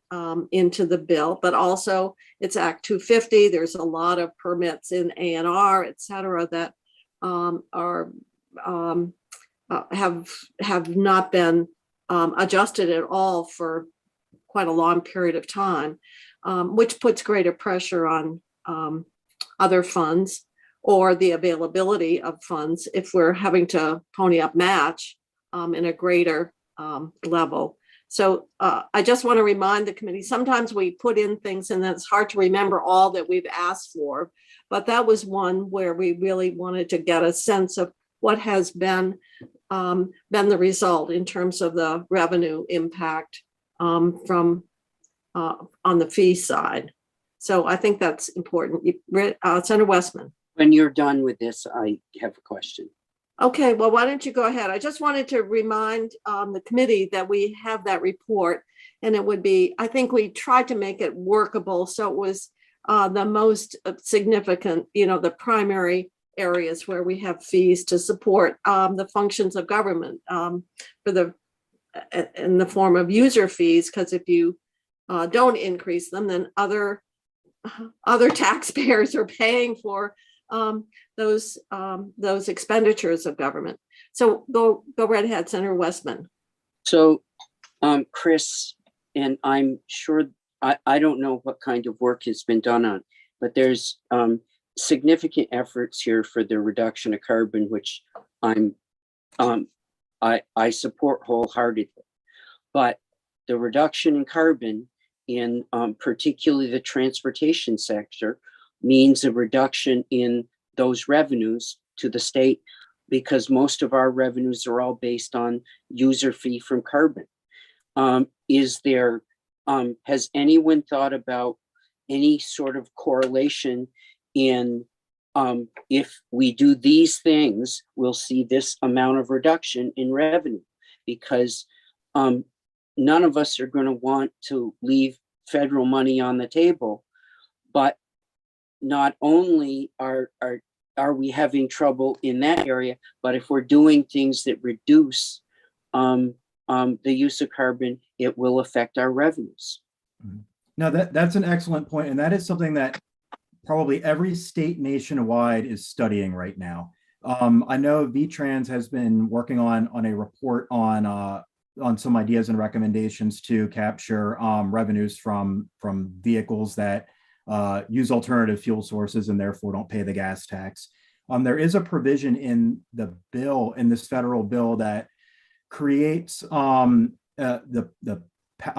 into the bill, but also it's Act 250. There's a lot of permits in A&R, et cetera, that have not been adjusted at all for quite a long period of time, which puts greater pressure on other funds or the availability of funds if we're having to pony up match in a greater level. So I just want to remind the committee, sometimes we put in things and then it's hard to remember all that we've asked for, but that was one where we really wanted to get a sense of what has been the result in terms of the revenue impact from on the fee side. So I think that's important. Senator Westman. When you're done with this, I have a question. Okay, well, why don't you go ahead? I just wanted to remind the committee that we have that report, and it would be, I think we tried to make it workable. So it was the most significant, the primary areas where we have fees to support the functions of government in the form of user fees, because if you don't increase them, then other taxpayers are paying for those expenditures of government. So go right ahead, Senator Westman. So, Chris, and I'm sure, I don't know what kind of work has been done on, but there's significant efforts here for the reduction of carbon, which I support wholeheartedly. But the reduction in carbon in particularly the transportation sector means a reduction in those revenues to the state, because most of our revenues are all based on user fee from carbon. Has anyone thought about any sort of correlation in if we do these things, we'll see this amount of reduction in revenue? Because none of us are going to want to leave federal money on the table, but not only are we having trouble in that area, but if we're doing things that reduce the use of carbon, it will affect our revenues. Now that's an excellent point, and that is something that probably every state nationwide is studying right now. I know VTrans has been working on a report on some ideas and recommendations to capture revenues from vehicles that use alternative fuel sources and therefore don't pay the gas tax. There is a provision in this federal bill that creates a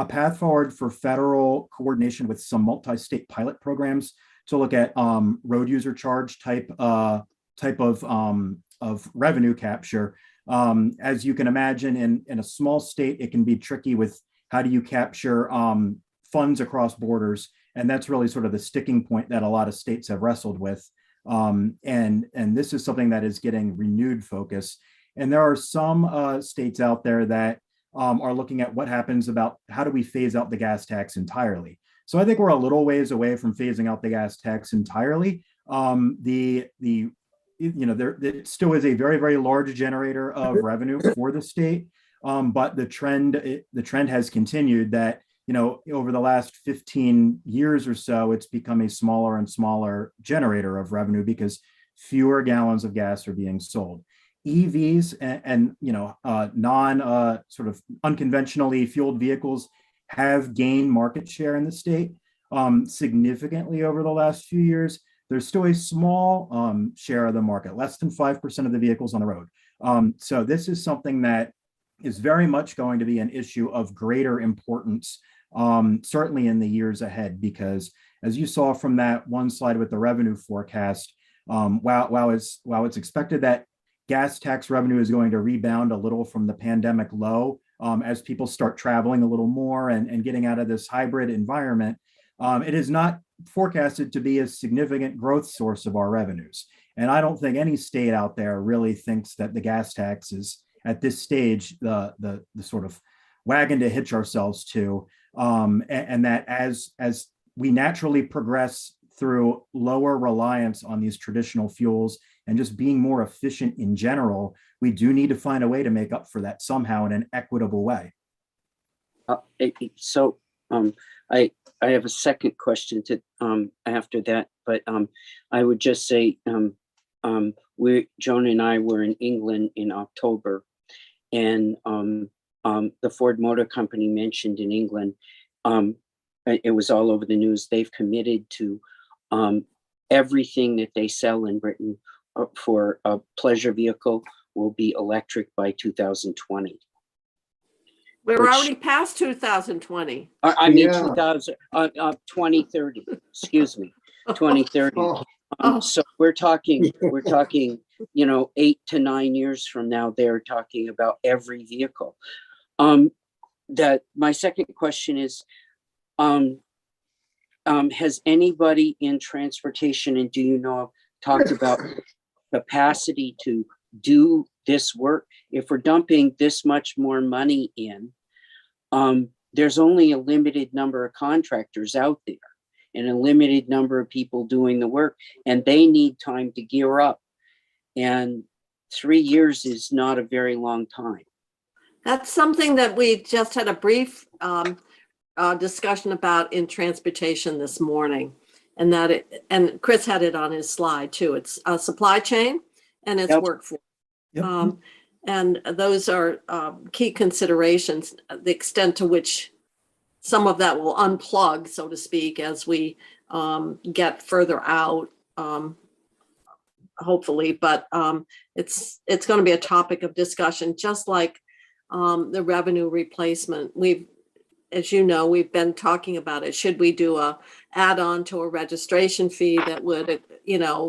path forward for federal coordination with some multi-state pilot programs to look at road user charge type of revenue capture. As you can imagine, in a small state, it can be tricky with how do you capture funds across borders, and that's really sort of the sticking point that a lot of states have wrestled with. And this is something that is getting renewed focus. And there are some states out there that are looking at what happens about how do we phase out the gas tax entirely. So I think we're a little ways away from phasing out the gas tax entirely. It still is a very, very large generator of revenue for the state, but the trend has continued that over the last 15 years or so, it's become a smaller and smaller generator of revenue because fewer gallons of gas are being sold. EVs and non sort of unconventionally fueled vehicles have gained market share in the state significantly over the last few years. There's still a small share of the market, less than 5% of the vehicles on the road. So this is something that is very much going to be an issue of greater importance, certainly in the years ahead, because as you saw from that one slide with the revenue forecast, while it's expected that gas tax revenue is going to rebound a little from the pandemic low as people start traveling a little more and getting out of this hybrid environment, it is not forecasted to be a significant growth source of our revenues. And I don't think any state out there really thinks that the gas tax is at this stage the sort of wagon to hitch ourselves to, and that as we naturally progress through lower reliance on these traditional fuels and just being more efficient in general, we do need to find a way to make up for that somehow in an equitable way. So I have a second question to after that, but I would just say Joan and I were in England in October, and the Ford Motor Company mentioned in England, it was all over the news, they've committed to everything that they sell in Britain for a pleasure vehicle will be electric by 2020. We're already past 2020. I mean, Yeah. 2030, excuse me, 2030. So we're talking, 8 to 9 years from now, they're talking about every vehicle. That my second question is, has anybody in transportation, and do you know, talked about capacity to do this work? If we're dumping this much more money in, there's only a limited number of contractors out there. and a limited number of people doing the work, and they need time to gear up. And 3 years is not a very long time. That's something that we just had a brief discussion about in transportation this morning. And and Chris had it on his slide too. It's a supply chain and it's Yep. workforce. Yep. And those are key considerations, the extent to which some of that will unplug, so to speak, as we get further out, hopefully. But it's going to be a topic of discussion, just like the revenue replacement. As you know, we've been talking about it. Should we do a add-on to a registration fee that would,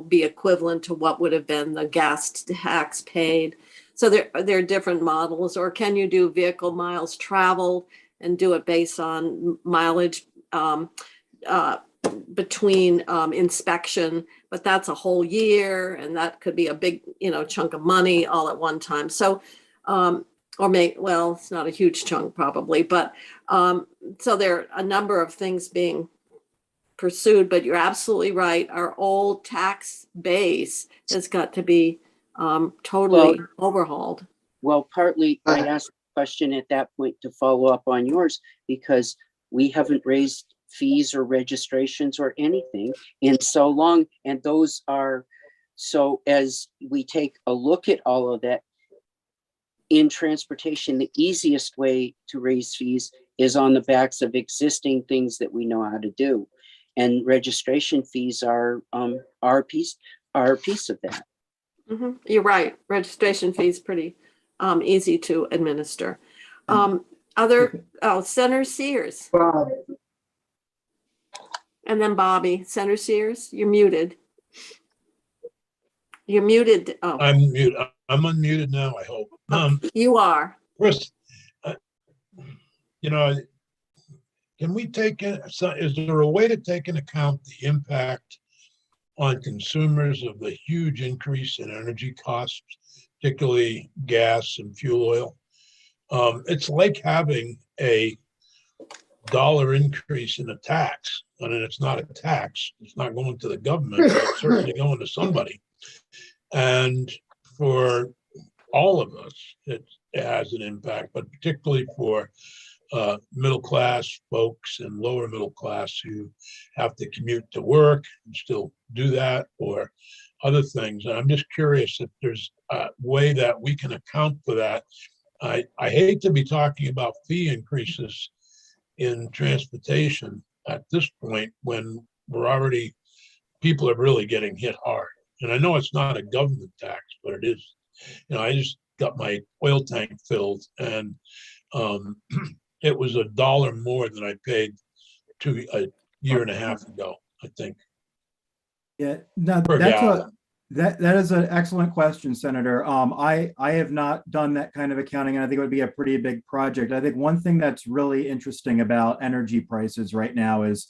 be equivalent to what would have been the gas tax paid? So there are different models. Or can you do vehicle miles traveled and do it based on mileage between inspection? But that's a whole year, and that could be a big, chunk of money all at one time. So it's not a huge chunk probably, but so there are a number of things being pursued, but you're absolutely right. Our old tax base has got to be totally overhauled. Well, partly I asked the question at that point to follow up on yours, because we haven't raised fees or registrations or anything in so long. And those are, so as we take a look at all of that, in transportation, the easiest way to raise fees is on the backs of existing things that we know how to do. And registration fees are a piece of that. Mm-hmm. You're right. Registration fees pretty easy to administer. Senator Sears, Well, and then Bobby. Senator Sears, you're muted. You're muted. Oh, I'm mute. I'm unmuted now, I hope. you are. Chris, can we take in, is there a way to take into account the impact on consumers of the huge increase in energy costs, particularly gas and fuel oil? It's like having a dollar increase in a tax. I mean, it's not a tax. It's not going to the government, but it's certainly going to somebody. And for all of us, it has an impact, but particularly for middle-class folks and lower middle class who have to commute to work and still do that, or other things. And I'm just curious if there's a way that we can account for that. I hate to be talking about fee increases in transportation at this point when people are really getting hit hard. And I know it's not a government tax, but it is. I just got my oil tank filled, and it was $1 more than I paid a year and a half ago, I think. Yeah, no, Per gallon. that is an excellent question, Senator. I have not done that kind of accounting, and I think it would be a pretty big project. I think one thing that's really interesting about energy prices right now is,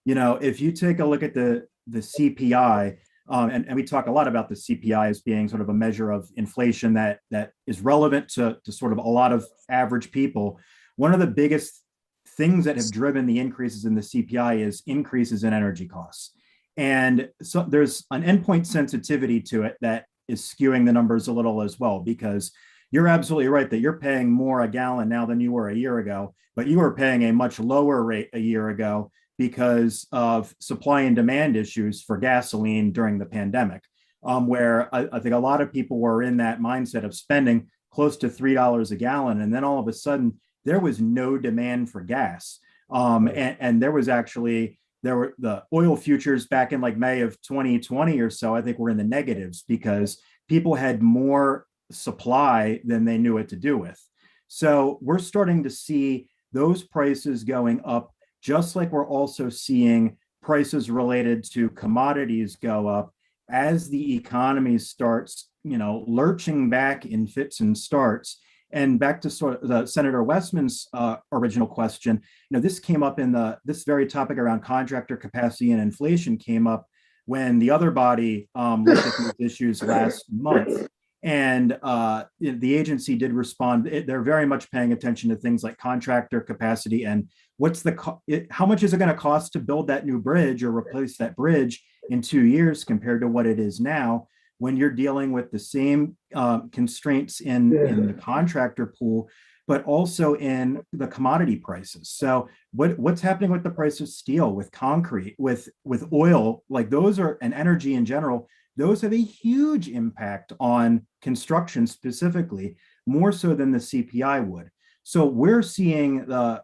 if you take a look at the CPI, and we talk a lot about the CPI as being sort of a measure of inflation that is relevant to sort of a lot of average people. One of the biggest things that have driven the increases in the CPI is increases in energy costs. And so there's an endpoint sensitivity to it that is skewing the numbers a little as well, because you're absolutely right that you're paying more a gallon now than you were a year ago, but you were paying a much lower rate a year ago because of supply and demand issues for gasoline during the pandemic, where I think a lot of people were in that mindset of spending close to $3 a gallon. And then all of a sudden, there was no demand for gas. And there were the oil futures back in like May of 2020 or so, I think were in the negatives because people had more supply than they knew what to do with. So we're starting to see those prices going up, just like we're also seeing prices related to commodities go up as the economy starts, lurching back in fits and starts. And back to sort of the Senator Westman's original question, this came up in this very topic around contractor capacity and inflation came up when the other body looked at these issues last month. And the agency did respond. They're very much paying attention to things like contractor capacity and how much is it going to cost to build that new bridge or replace that bridge in 2 years compared to what it is now, when you're dealing with the same constraints in the contractor pool, but also in the commodity prices. So what's happening with the price of steel, with concrete, with oil, like those are, and energy in general, those have a huge impact on construction specifically, more so than the CPI would. So we're seeing the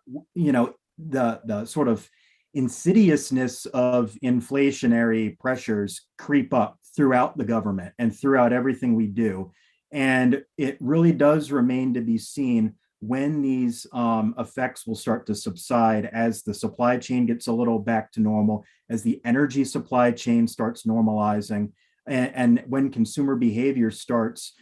sort of insidiousness of inflationary pressures creep up throughout the government and throughout everything we do. And it really does remain to be seen when these effects will start to subside as the supply chain gets a little back to normal, as the energy supply chain starts normalizing, and when consumer behavior starts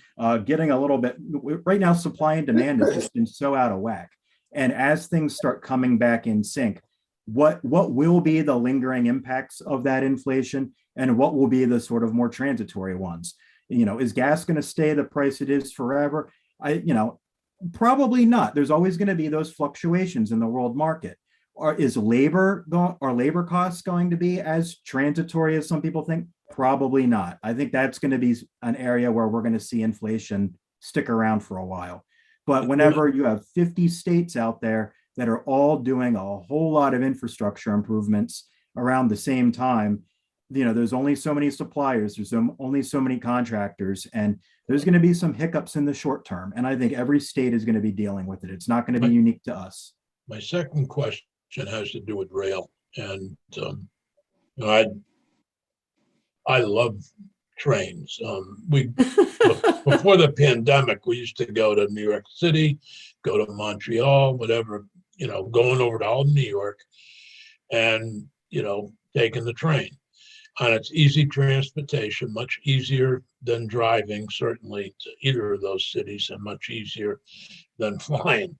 getting a little bit, right now, supply and demand has just been so out of whack. And as things start coming back in sync, what will be the lingering impacts of that inflation, and what will be the sort of more transitory ones? Is gas going to stay the price it is forever? Probably not. There's always going to be those fluctuations in the world market. Are labor costs going to be as transitory as some people think? Probably not. I think that's going to be an area where we're going to see inflation stick around for a while. But whenever you have 50 states out there that are all doing a whole lot of infrastructure improvements around the same time, there's only so many suppliers, there's only so many contractors, and there's going to be some hiccups in the short term. And I think every state is going to be dealing with it. It's not going to be unique to us. My second question has to do with rail. And I love trains. Before the pandemic, we used to go to New York City, go to Montreal, whatever, going over to all New York and, taking the train. And it's easy transportation, much easier than driving, certainly to either of those cities, and much easier than flying.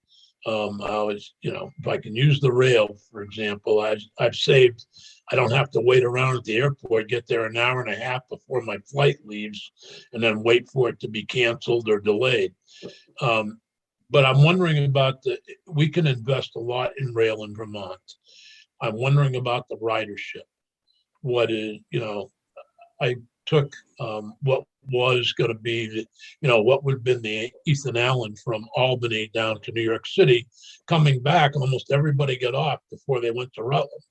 I always, if I can use the rail, for example, I've saved, I don't have to wait around at the airport, get there an hour and a half before my flight leaves, and then wait for it to be canceled or delayed. But I'm wondering about we can invest a lot in rail in Vermont. I'm wondering about the ridership. What is, I took what was going to be, what would have been the Ethan Allen from Albany down to New York City. Coming back, almost everybody got off before they went to Rutland.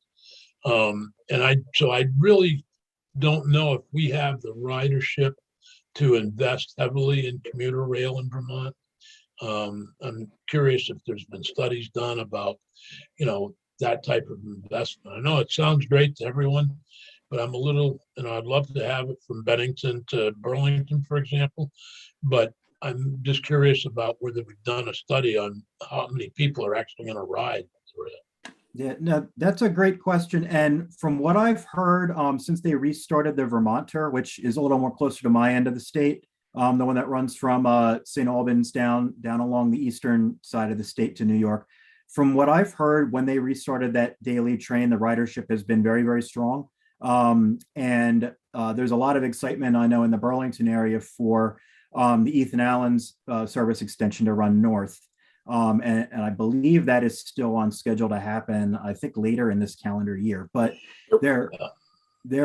So I really don't know if we have the ridership to invest heavily in commuter rail in Vermont. I'm curious if there's been studies done about, that type of investment. I know it sounds great to everyone, but I'm a little, I'd love to have it from Bennington to Burlington, for example. But I'm just curious about whether we've done a study on how many people are actually going to ride through it. Yeah, no, that's a great question. And from what I've heard, since they restarted the Vermonter, which is a little more closer to my end of the state, the one that runs from St. Albans down along the eastern side of the state to New York. From what I've heard, when they restarted that daily train, the ridership has been very, very strong. And there's a lot of excitement, I know, in the Burlington area for the Ethan Allen's service extension to run north. And I believe that is still on schedule to happen, I think, later in this calendar year. But there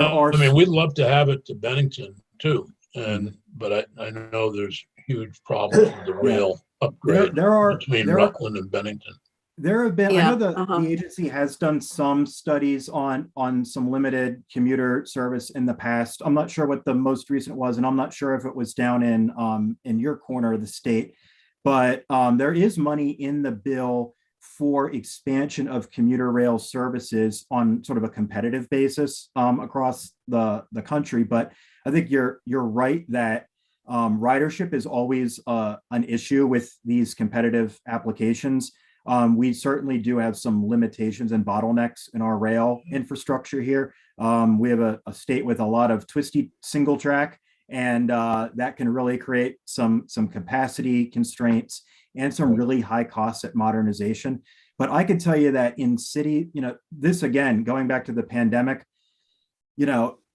are. I mean, we'd love to have it to Bennington too, but I know there's huge problems with the rail upgrade between Rutland and Bennington. There have been, Yeah, I know the agency has done some studies on some limited commuter service in the past. I'm not sure what the most recent was, and I'm not sure if it was down in your corner of the state, but there is money in the bill for expansion of commuter rail services on sort of a competitive basis across the country. But I think you're right that ridership is always an issue with these competitive applications. We certainly do have some limitations and bottlenecks in our rail infrastructure here. We have a state with a lot of twisty single track, and that can really create some capacity constraints and some really high costs at modernization. But I can tell you that in city, this again, going back to the pandemic,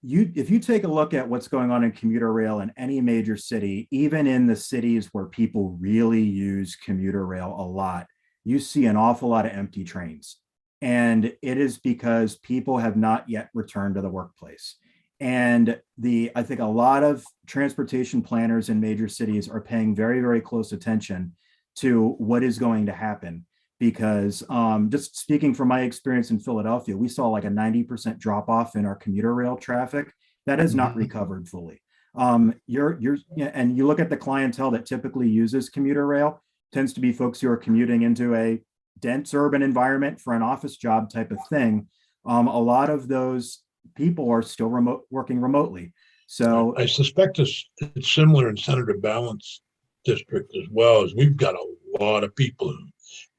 if you take a look at what's going on in commuter rail in any major city, even in the cities where people really use commuter rail a lot, you see an awful lot of empty trains. And it is because people have not yet returned to the workplace. And I think a lot of transportation planners in major cities are paying very, very close attention to what is going to happen. Because just speaking from my experience in Philadelphia, we saw like a 90% drop off in our commuter rail traffic. That has not recovered fully. And you look at the clientele that typically uses commuter rail, tends to be folks who are commuting into a dense urban environment for an office job type of thing. A lot of those people are still working remotely. So I suspect it's similar in Senator Ballant's district as well, as we've got a lot of people who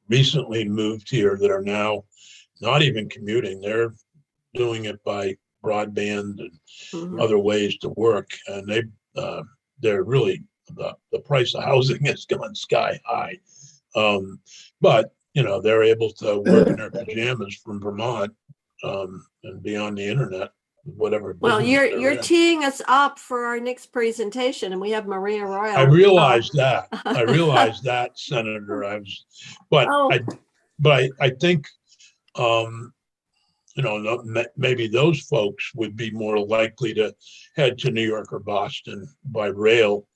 recently moved here that are now not even commuting. They're doing it by broadband and other ways to work. And they're really, the price of housing has gone sky high. But, they're able to work in their pajamas from Vermont and be on the internet, whatever. Well, business they're you're in. teeing us up for our next presentation, and we have Maria Royal. I realized that. I realized that, Senator. I think, maybe those folks would be more likely to head to New York or Boston by rail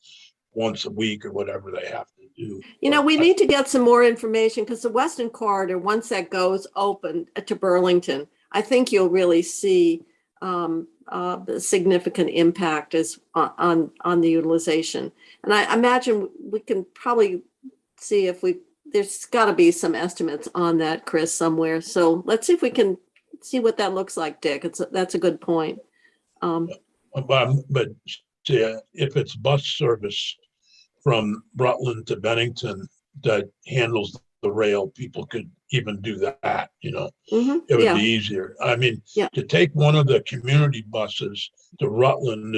once a week or whatever they have to do. We need to get some more information, because the Western Corridor, once that goes open to Burlington, I think you'll really see the significant impact is on the utilization. And I imagine we can probably see there's got to be some estimates on that, Chris, somewhere. So let's see if we can see what that looks like, Dick. That's a good point. But if it's bus service from Rutland to Bennington that handles the rail, people could even do that, it would be easier. I mean, to take one of the community buses to Rutland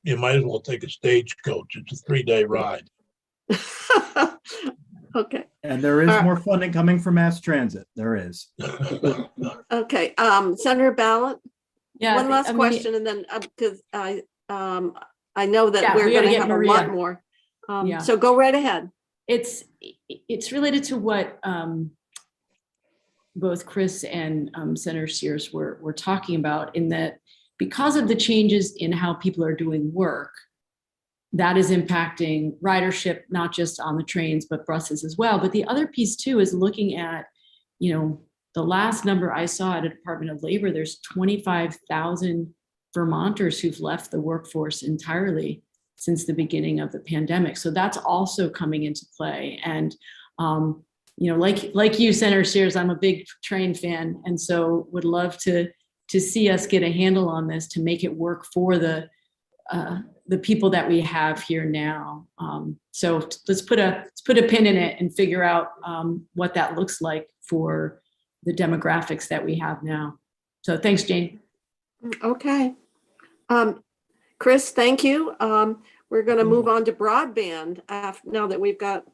you might as well take a stagecoach. It's a 3-day ride. Okay. And there is more funding coming from mass transit. There is. Okay. Senator Ballot. Yeah. One last question, and then because I know that we're going to have a lot more. So go right ahead. It's related to what both Chris and Senator Sears were talking about, in that because of the changes in how people are doing work, that is impacting ridership, not just on the trains, but buses as well. But the other piece too is looking at, the last number I saw at the Department of Labor, there's 25,000 Vermonters who've left the workforce entirely since the beginning of the pandemic. So that's also coming into play. And, like you, Senator Sears, I'm a big train fan. And so would love to see us get a handle on this to make it work for the people that we have here now. So let's put a pin in it and figure out what that looks like for the demographics that we have now. So thanks, Jane. Okay. Chris, thank you. We're going to move on to broadband now that we've got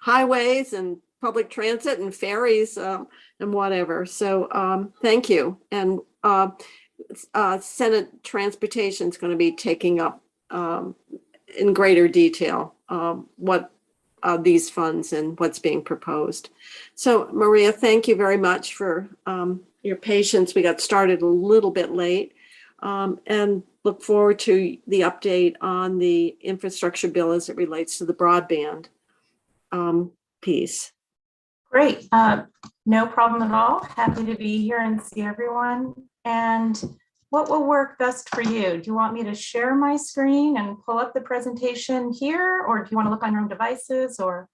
highways and public transit and ferries and whatever. So thank you. And Senate Transportation is going to be taking up in greater detail what these funds and what's being proposed. So Maria, thank you very much for your patience. We got started a little bit late, and look forward to the update on the infrastructure bill as it relates to the broadband piece. Great. No problem at all. Happy to be here and see everyone. And what will work best for you? Do you want me to share my screen and pull up the presentation here, or do you want to look on your own devices, or?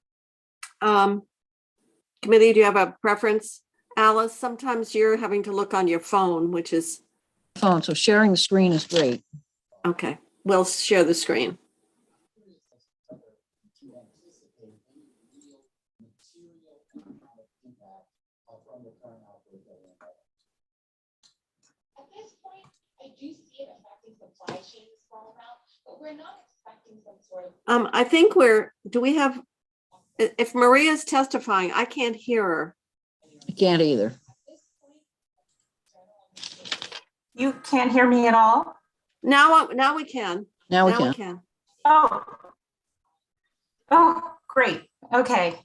Committee, do you have a preference? Alice, sometimes you're having to look on your phone, which is. Phone, so sharing the screen is great. Okay, we'll share the screen. At this point, I do see it affecting supply chains small amount, but we're not expecting some sort of. I think if Maria's testifying, I can't hear her. I can't either. You can't hear me at all? Now we can. Now we Now we can. can. Oh, great. Okay.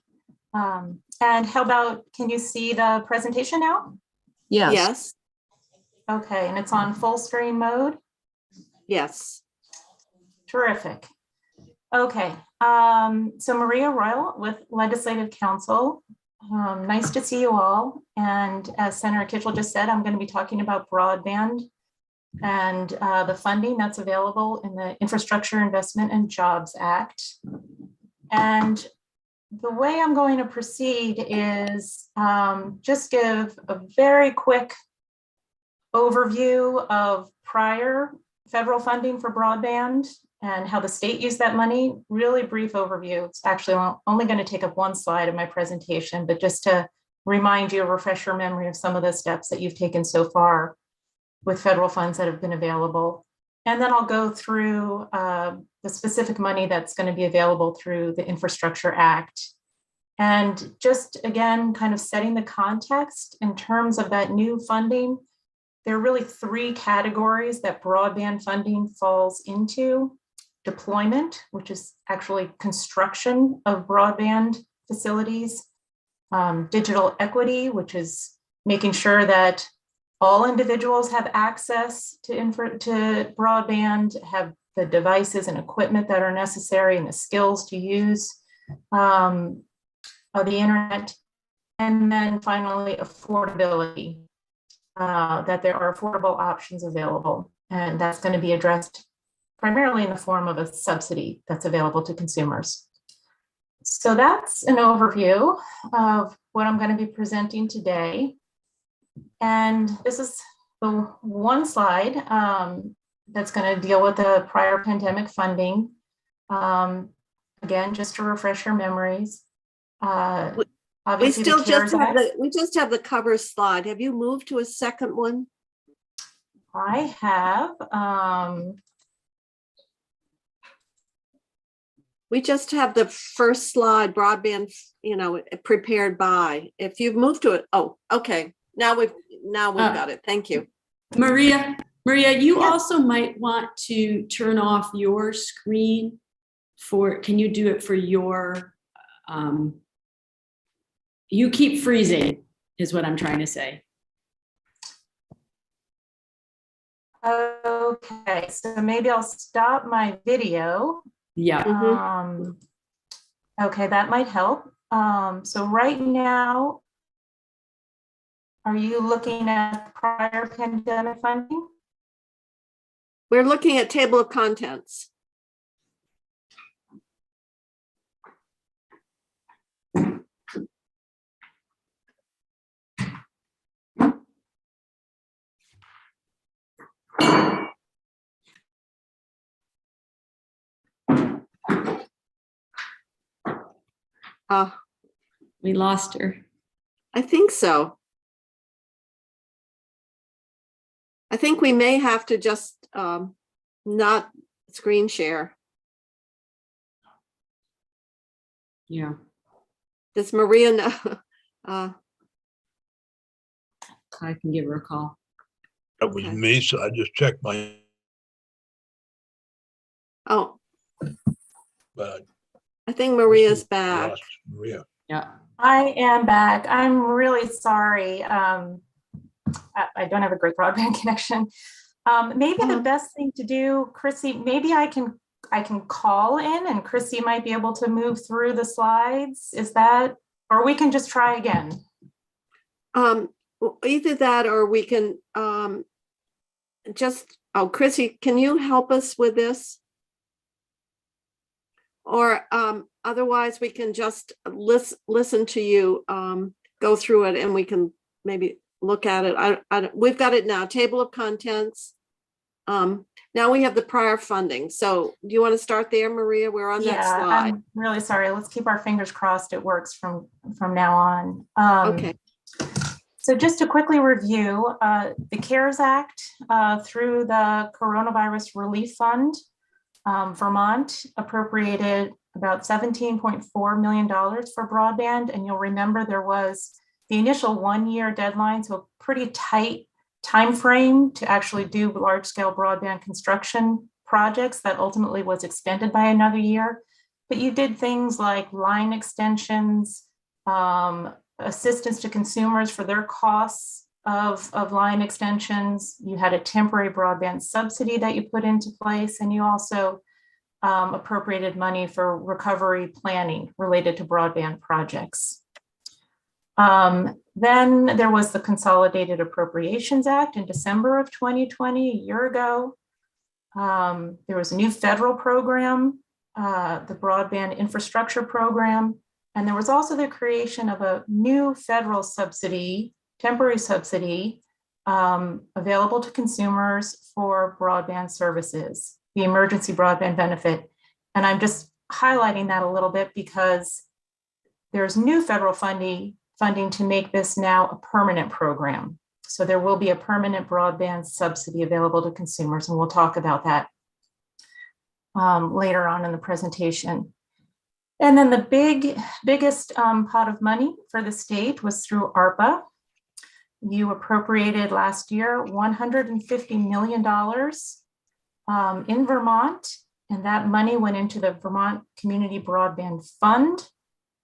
And how about, can you see the presentation now? Yes. Yes, Okay, and it's on full screen mode? yes. Terrific. Okay, so Maria Royal with Legislative Council. Nice to see you all. And as Senator Kitchell just said, I'm going to be talking about broadband and the funding that's available in the Infrastructure Investment and Jobs Act. And the way I'm going to proceed is just give a very quick overview of prior federal funding for broadband and how the state used that money. Really brief overview. It's actually only going to take up one slide of my presentation, but just to remind you, refresh your memory of some of the steps that you've taken so far with federal funds that have been available. And then I'll go through the specific money that's going to be available through the Infrastructure Act. And just again, kind of setting the context in terms of that new funding. There are really three categories that broadband funding falls into. Deployment, which is actually construction of broadband facilities. Digital equity, which is making sure that all individuals have access to broadband, have the devices and equipment that are necessary and the skills to use the internet. And then finally, affordability, that there are affordable options available. And that's going to be addressed primarily in the form of a subsidy that's available to consumers. So that's an overview of what I'm going to be presenting today. And this is the one slide that's going to deal with the prior pandemic funding. Again, just to refresh your memories. We still just have the cover slide. Have you moved to a second one? I have. We just have the first slide, broadband, prepared by. If you've moved to it, oh, okay. Now we've got it. Thank you. Maria, you Yeah. also might want to turn off your screen can you do it for your, you keep freezing is what I'm trying to say. Okay, so maybe I'll stop my video. Yeah. Okay, that might help. So right now, are you looking at prior pandemic funding? We're looking at table of contents. We lost her. I think so. I think we may have to just not screen share. Yeah. Does Maria know? I can give her a call. That was Okay. me, so I just checked my, Oh, but I think Maria's back. lost Maria. Yeah. I am back. I'm really sorry. I don't have a great broadband connection. Maybe the best thing to do, Chrissy, maybe I can call in and Chrissy might be able to move through the slides. Is that, or we can just try again? Either that or we can Chrissy, can you help us with this? Or otherwise we can just listen to you go through it and we can maybe look at it. We've got it now, table of contents. Now we have the prior funding. So do you want to start there, Maria? We're on that slide. I'm really sorry. Let's keep our fingers crossed it works from now on. Okay. So just to quickly review, the CARES Act through the Coronavirus Relief Fund, Vermont appropriated about $17.4 million for broadband. And you'll remember there was the initial 1-year deadline, so a pretty tight timeframe to actually do large-scale broadband construction projects that ultimately was extended by another year. But you did things like line extensions, assistance to consumers for their costs of line extensions. You had a temporary broadband subsidy that you put into place, and you also appropriated money for recovery planning related to broadband projects. Then there was the Consolidated Appropriations Act in December of 2020, a year ago. There was a new federal program, the Broadband Infrastructure Program, and there was also the creation of a new federal subsidy, temporary subsidy, available to consumers for broadband services, the Emergency Broadband Benefit. And I'm just highlighting that a little bit because there's new federal funding to make this now a permanent program. So there will be a permanent broadband subsidy available to consumers, and we'll talk about that later on in the presentation. And then the biggest pot of money for the state was through ARPA. You appropriated last year $150 million in Vermont, and that money went into the Vermont Community Broadband Fund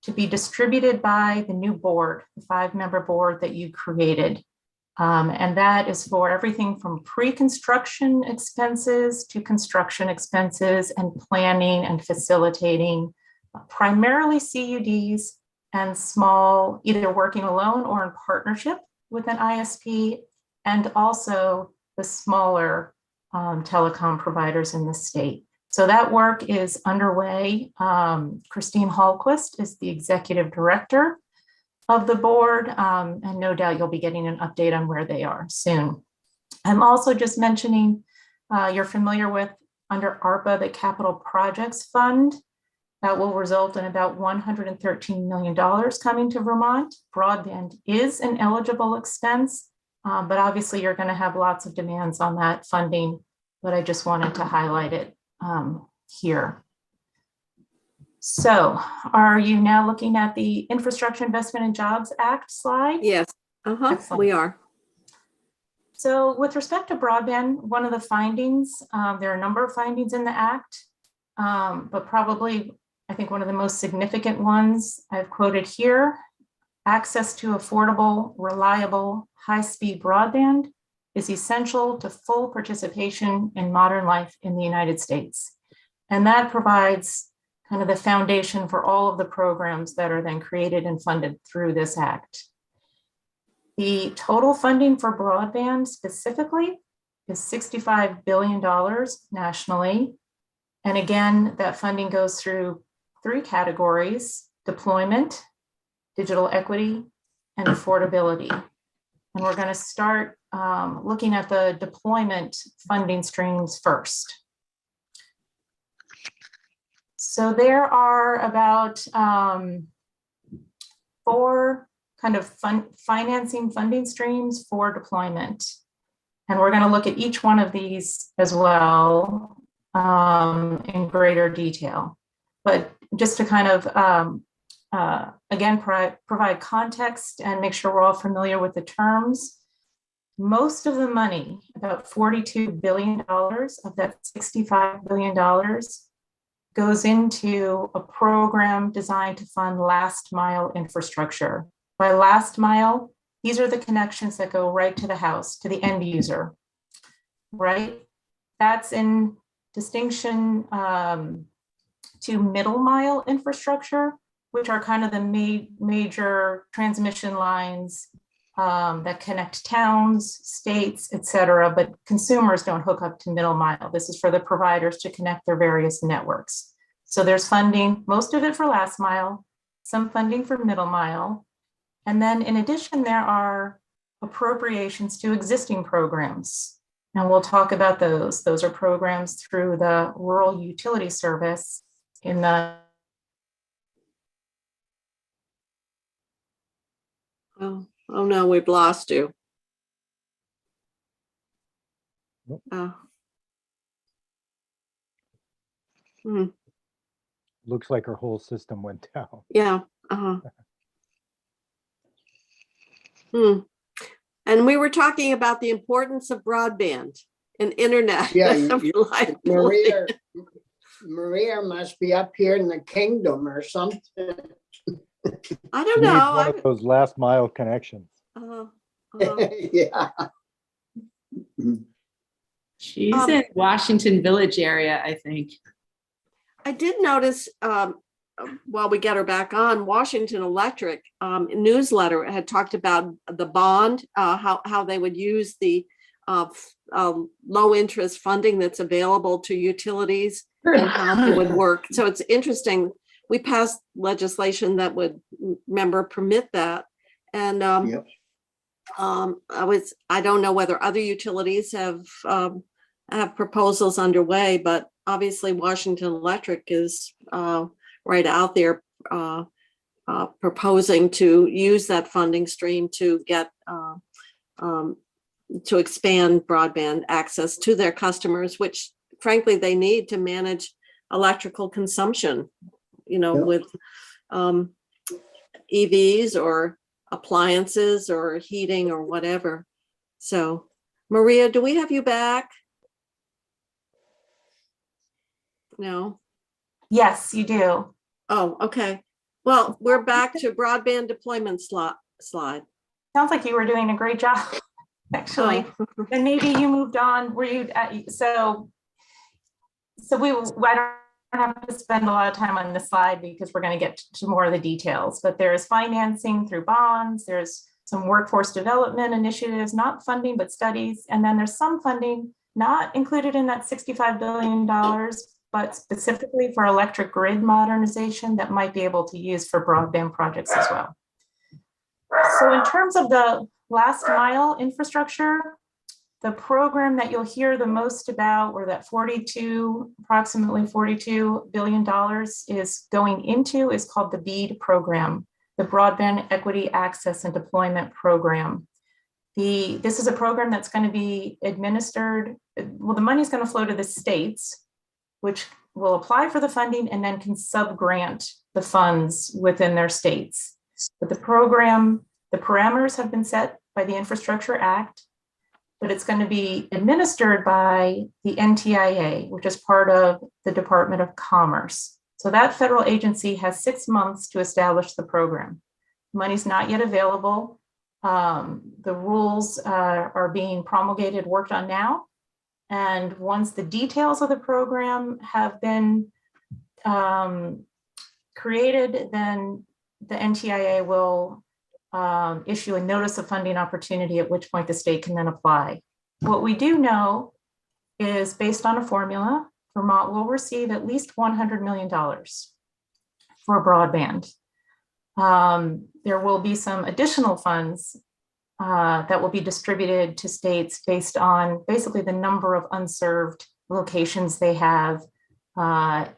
to be distributed by the new board, the 5-member board that you created. And that is for everything from pre-construction expenses to construction expenses and planning and facilitating, primarily CUDs and small, either working alone or in partnership with an ISP, and also the smaller telecom providers in the state. So that work is underway. Christine Hallquist is the executive director of the board, and no doubt you'll be getting an update on where they are soon. I'm also just mentioning, you're familiar with under ARPA, the Capital Projects Fund. That will result in about $113 million coming to Vermont. Broadband is an eligible expense, but obviously you're going to have lots of demands on that funding, but I just wanted to highlight it here. So are you now looking at the Infrastructure Investment and Jobs Act slide? Yes, Excellent. we are. So with respect to broadband, one of the findings, there are a number of findings in the act, but probably I think one of the most significant ones I've quoted here: access to affordable, reliable, high-speed broadband is essential to full participation in modern life in the United States. And that provides kind of the foundation for all of the programs that are then created and funded through this act. The total funding for broadband specifically is $65 billion nationally. And again, that funding goes through 3 categories: deployment, digital equity, and affordability. And we're going to start looking at the deployment funding streams first. So there are about 4 kind of financing funding streams for deployment. And we're going to look at each one of these as well in greater detail. But just to kind of, again, provide context and make sure we're all familiar with the terms, most of the money, about $42 billion of that $65 billion, goes into a program designed to fund last mile infrastructure. By last mile, these are the connections that go right to the house, to the end user, right? That's in distinction to middle mile infrastructure, which are kind of the major transmission lines that connect towns, states, et cetera, but consumers don't hook up to middle mile. This is for the providers to connect their various networks. So there's funding, most of it for last mile, some funding for middle mile. And then in addition, there are appropriations to existing programs. And we'll talk about those. Those are programs through the Rural Utility Service in the Oh no, we've lost you. Nope. Looks like our whole system went down. Yeah. And we were talking about the importance of broadband and internet. Yeah, reliability. Maria must be up here in the kingdom or something. I She don't needs know. one of those last mile connections. Yeah. She's Um, in Washington Village area, I think. I did notice, while we get her back on, Washington Electric newsletter had talked about the bond, how they would use the low interest funding that's available to utilities and how it would work. So it's interesting. We passed legislation that would, remember, permit that. And Yep. I don't know whether other utilities have proposals underway, but obviously Washington Electric is right out there proposing to use that funding stream to get to expand broadband access to their customers, which frankly they need to manage electrical consumption, Yep. with EVs or appliances or heating or whatever. So Maria, do we have you back? No. Yes, you do. Oh, okay. Well, we're back to broadband deployment slide. Sounds like you were doing a great job, actually. Oh, And maybe you moved on. Were you so I don't have to spend a lot of time on this slide because we're going to get to more of the details, but there's financing through bonds. There's some workforce development initiatives, not funding, but studies. And then there's some funding not included in that $65 billion, but specifically for electric grid modernization that might be able to use for broadband projects as well. So in terms of the last mile infrastructure, the program that you'll hear the most about, or that approximately $42 billion is going into, is called the Bead program, the Broadband Equity Access and Deployment Program. This is a program that's going to be administered, well, the money is going to flow to the states, which will apply for the funding and then can sub-grant the funds within their states. But the program, the parameters have been set by the Infrastructure Act, but it's going to be administered by the NTIA, which is part of the Department of Commerce. So that federal agency has 6 months to establish the program. Money's not yet available. The rules are being promulgated, worked on now. And once the details of the program have been created, then the NTIA will issue a notice of funding opportunity, at which point the state can then apply. What we do know is, based on a formula, Vermont will receive at least $100 million for broadband. There will be some additional funds that will be distributed to states based on basically the number of unserved locations they have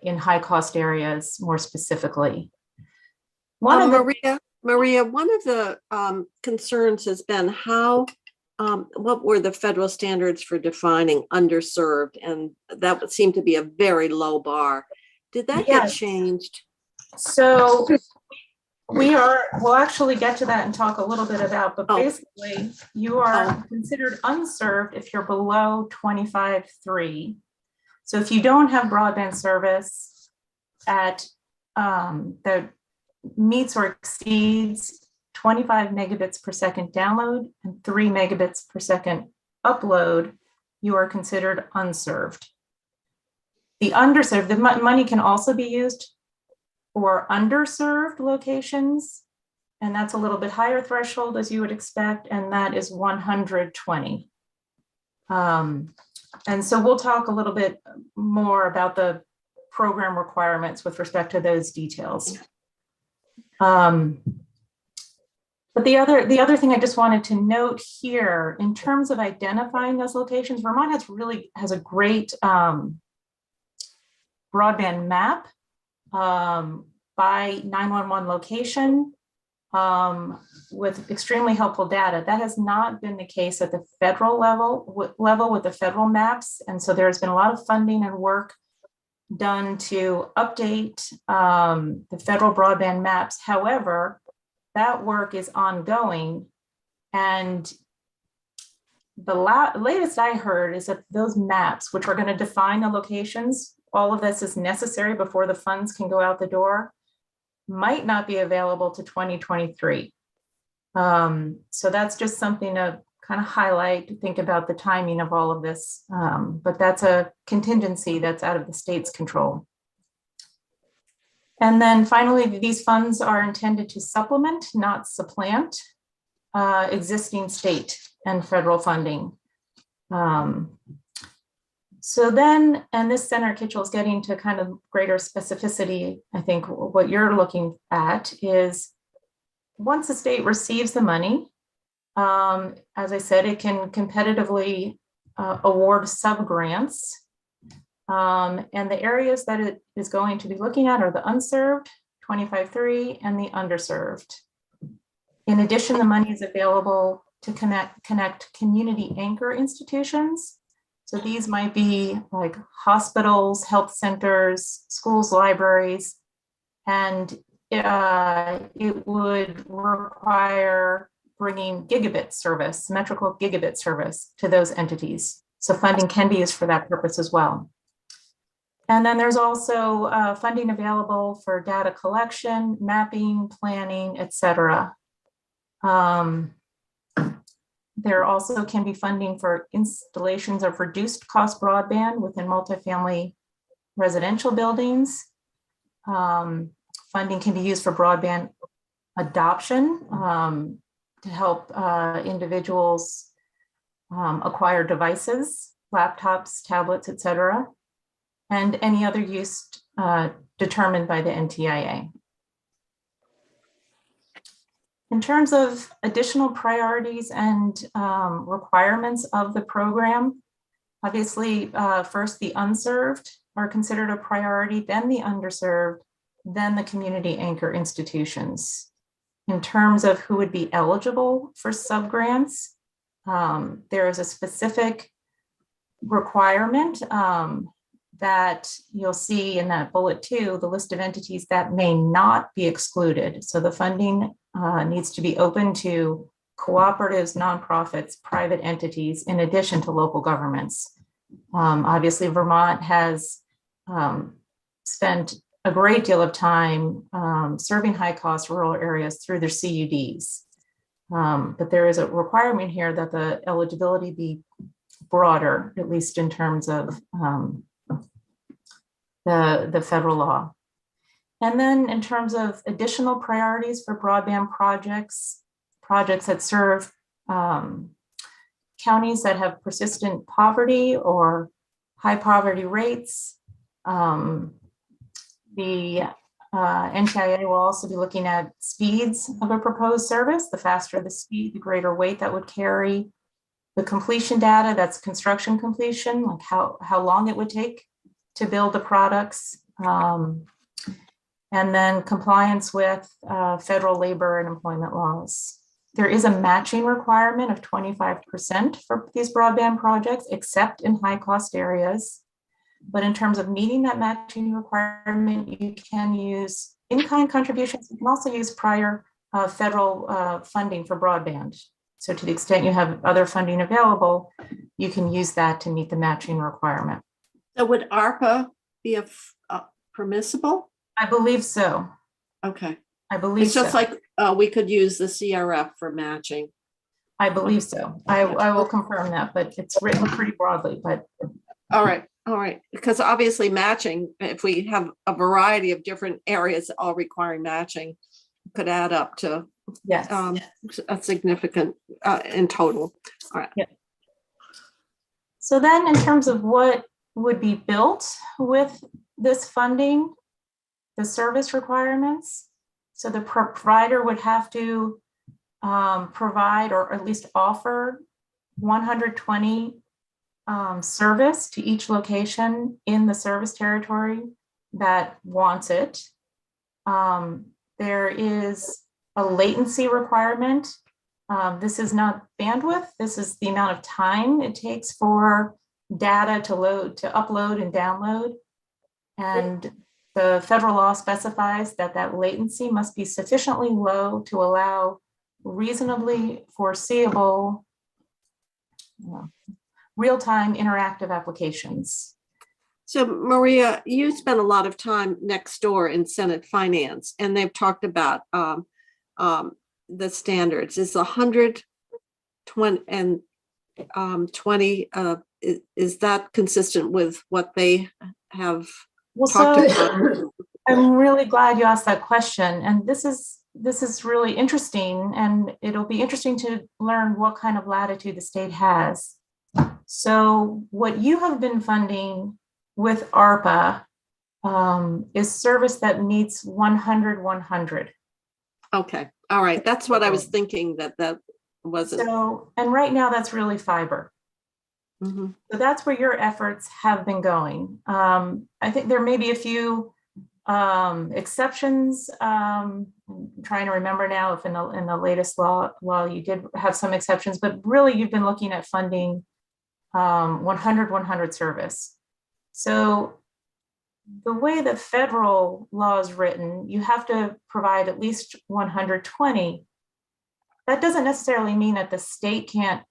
in high cost areas, more specifically. Maria, one of the concerns has been what were the federal standards for defining underserved? And that would seem to be a very low bar. Did that get changed? So we'll actually get to that and talk a little bit about, but basically you are considered unserved if you're below 25.3. So if you don't have broadband service that meets or exceeds 25 megabits per second download and 3 megabits per second upload, you are considered unserved. The underserved, the money can also be used for underserved locations, and that's a little bit higher threshold, as you would expect, and that is 120. And so we'll talk a little bit more about the program requirements with respect to those details. But the other thing I just wanted to note here, in terms of identifying those locations, Vermont has a great broadband map by 911 location with extremely helpful data. That has not been the case at the federal level with the federal maps. And so there's been a lot of funding and work done to update the federal broadband maps. However, that work is ongoing, and the latest I heard is that those maps, which are going to define the locations, all of this is necessary before the funds can go out the door, might not be available to 2023. So that's just something to kind of highlight, to think about the timing of all of this. But that's a contingency that's out of the state's control. And then finally, these funds are intended to supplement, not supplant, existing state and federal funding. So then, and this Senator Kitchell is getting to kind of greater specificity. I think what you're looking at is once the state receives the money, as I said, it can competitively award subgrants. And the areas that it is going to be looking at are the unserved, 25-3, and the underserved. In addition, the money is available to connect community anchor institutions. So these might be like hospitals, health centers, schools, libraries, and it would require bringing gigabit service, symmetrical gigabit service to those entities. So funding can be used for that purpose as well. And then there's also funding available for data collection, mapping, planning, et cetera. There also can be funding for installations of reduced cost broadband within multifamily residential buildings. Funding can be used for broadband adoption to help individuals acquire devices, laptops, tablets, et cetera, and any other use determined by the NTIA. In terms of additional priorities and requirements of the program, obviously, first the unserved are considered a priority, then the underserved, then the community anchor institutions. In terms of who would be eligible for subgrants, there is a specific requirement that you'll see in that bullet 2, the list of entities that may not be excluded. So the funding needs to be open to cooperatives, nonprofits, private entities, in addition to local governments. Obviously, Vermont has spent a great deal of time serving high-cost rural areas through their CUDs. But there is a requirement here that the eligibility be broader, at least in terms of the federal law. And then in terms of additional priorities for broadband projects that serve counties that have persistent poverty or high poverty rates, the NTIA will also be looking at speeds of a proposed service. The faster the speed, the greater weight that would carry. The completion data, that's construction completion, like how long it would take to build the products. And then compliance with federal labor and employment laws. There is a matching requirement of 25% for these broadband projects, except in high cost areas. But in terms of meeting that matching requirement, you can use in-kind contributions. You can also use prior federal funding for broadband. So to the extent you have other funding available, you can use that to meet the matching requirement. So would ARPA be permissible? I believe so. Okay. I believe It's just so. like we could use the CRF for matching. I believe so. I will confirm that, but it's written pretty broadly, but. All right. All right. Because obviously matching, if we have a variety of different areas all requiring matching, could add up to Yes. a significant in total. All right. Yeah. So then in terms of what would be built with this funding, the service requirements. So the provider would have to provide or at least offer 120 service to each location in the service territory that wants it. There is a latency requirement. This is not bandwidth. This is the amount of time it takes for data to upload and download. And the federal law specifies that that latency must be sufficiently low to allow reasonably foreseeable real-time interactive applications. So Maria, you spent a lot of time next door in Senate Finance, and they've talked about the standards. Is 120 and 20, is that consistent with what they have Well, talked so about? I'm really glad you asked that question. And this is really interesting, and it'll be interesting to learn what kind of latitude the state has. So what you have been funding with ARPA is service that meets 100-100. Okay, all right. That's what I was thinking, that wasn't. So, and right now that's really fiber. Mhm. So that's where your efforts have been going. I think there may be a few exceptions. I'm trying to remember now if in the latest law you did have some exceptions, but really you've been looking at funding 100-100 service. So the way the federal law is written, you have to provide at least 120. That doesn't necessarily mean that the state can't,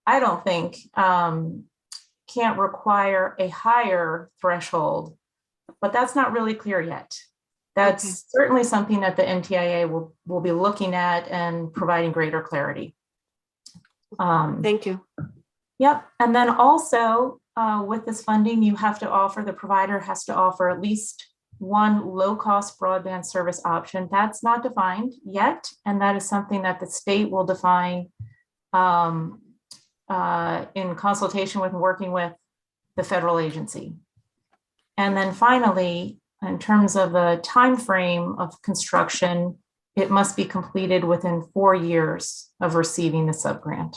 I don't think, can't require a higher threshold, but that's not really clear yet. That's certainly something that the NTIA will be looking at and providing greater clarity. Thank you. Yep. And then also with this funding, you have to offer, the provider has to offer at least one low-cost broadband service option. That's not defined yet. And that is something that the state will define in consultation with and working with the federal agency. And then finally, in terms of the time frame of construction, it must be completed within 4 years of receiving the subgrant.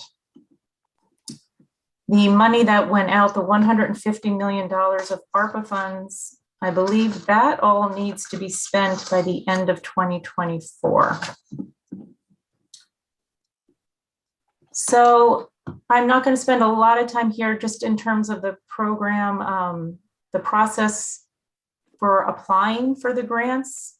The money that went out, the $150 million of ARPA funds, I believe that all needs to be spent by the end of 2024. So I'm not going to spend a lot of time here just in terms of the program, the process for applying for the grants,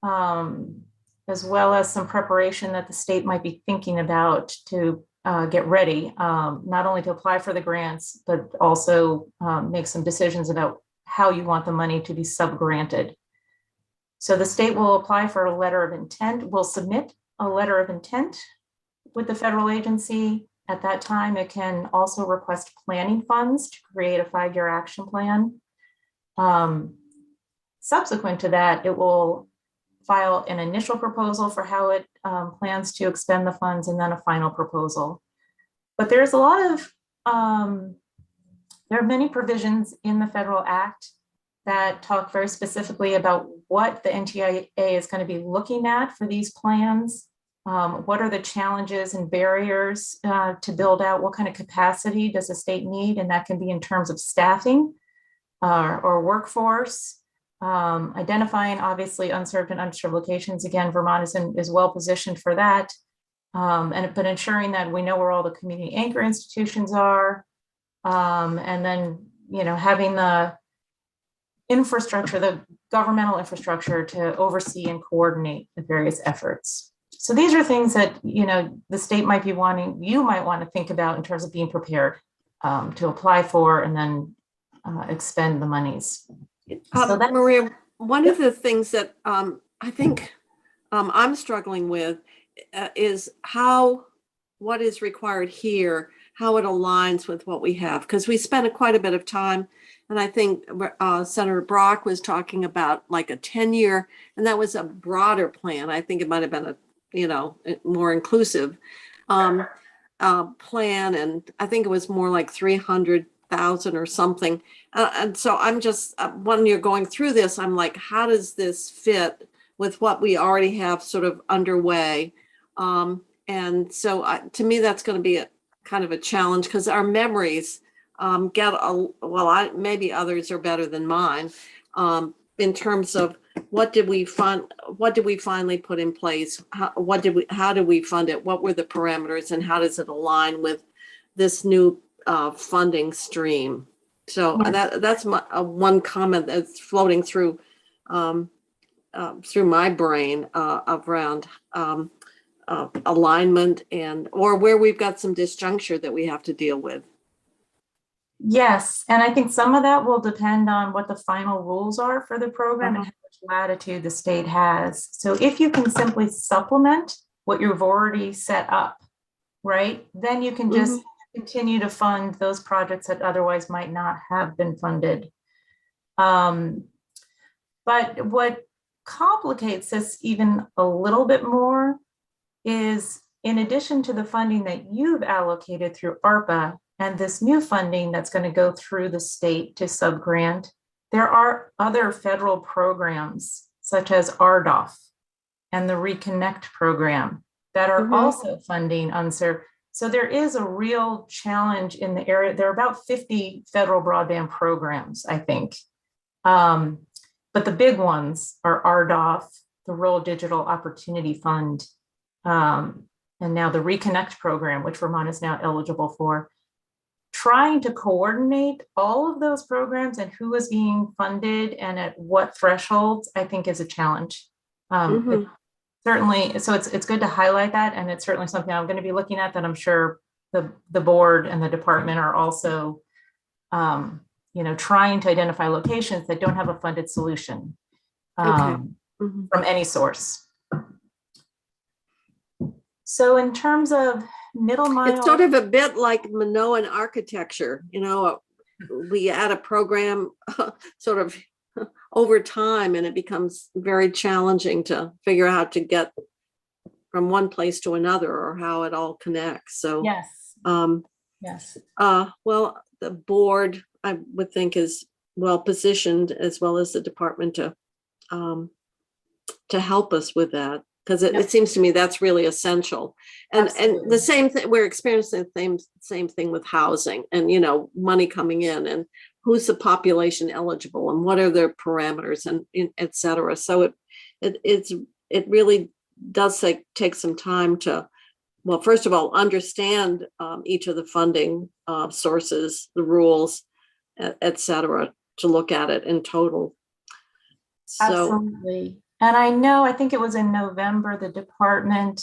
as well as some preparation that the state might be thinking about to get ready, not only to apply for the grants, but also make some decisions about how you want the money to be subgranted. So the state will apply for a letter of intent, will submit a letter of intent with the federal agency. At that time, it can also request planning funds to create a 5-year action plan. Subsequent to that, it will file an initial proposal for how it plans to expend the funds, and then a final proposal. But there's a lot of, there are many provisions in the federal act that talk very specifically about what the NTIA is going to be looking at for these plans. What are the challenges and barriers to build out? What kind of capacity does the state need? And that can be in terms of staffing or workforce. Identifying obviously unserved and underserved locations. Again, Vermont is well positioned for that. But ensuring that we know where all the community anchor institutions are. And then, having the infrastructure, the governmental infrastructure to oversee and coordinate the various efforts. So these are things that, the state might be wanting, you might want to think about in terms of being prepared to apply for and then expend the monies. So Maria, one of the things that I think I'm struggling with is what is required here, how it aligns with what we have, because we spent quite a bit of time, and I think Senator Brock was talking about like a 10-year, and that was a broader plan. I think it might have been a more inclusive plan, and I think it was more like 300,000 or something. And so I'm just, when you're going through this, I'm like, how does this fit with what we already have sort of underway? And so to me, that's going to be a kind of a challenge, because our memories maybe others are better than mine in terms of what did we finally put in place? How do we fund it? What were the parameters, and how does it align with this new funding stream? So that's my one comment that's floating through my brain around alignment or where we've got some disjuncture that we have to deal with. Yes, and I think some of that will depend on what the final rules are for the program and how much latitude the state has. So if you can simply supplement what you've already set up, right, then you can just continue to fund those projects that otherwise might not have been funded. But what complicates this even a little bit more is, in addition to the funding that you've allocated through ARPA and this new funding that's going to go through the state to subgrant, there are other federal programs such as RDOF and the Reconnect program that are also funding unserved. So there is a real challenge in the area. There are about 50 federal broadband programs, I think. But the big ones are RDOF, the Rural Digital Opportunity Fund, and now the Reconnect program, which Vermont is now eligible for. Trying to coordinate all of those programs and who is being funded and at what thresholds, I think is a challenge. Certainly, so it's good to highlight that, and it's certainly something I'm going to be looking at that I'm sure the board and the department are also trying to identify locations that don't have a funded solution from any source. So in terms of middle mile, it's sort of a bit like Minoan architecture. We add a program sort of over time, and it becomes very challenging to figure out how to get from one place to another or how it all connects. So yes. Well, the board, I would think, is well positioned, as well as the department, to help us with that, because it seems to me that's really essential. And the same thing, we're experiencing the same thing with housing and money coming in, and who's the population eligible and what are their parameters, and et cetera. So it really does take some time to, well, first of all, understand each of the funding sources, the rules, et cetera, to look at it in total. So, absolutely. And I think it was in November, the department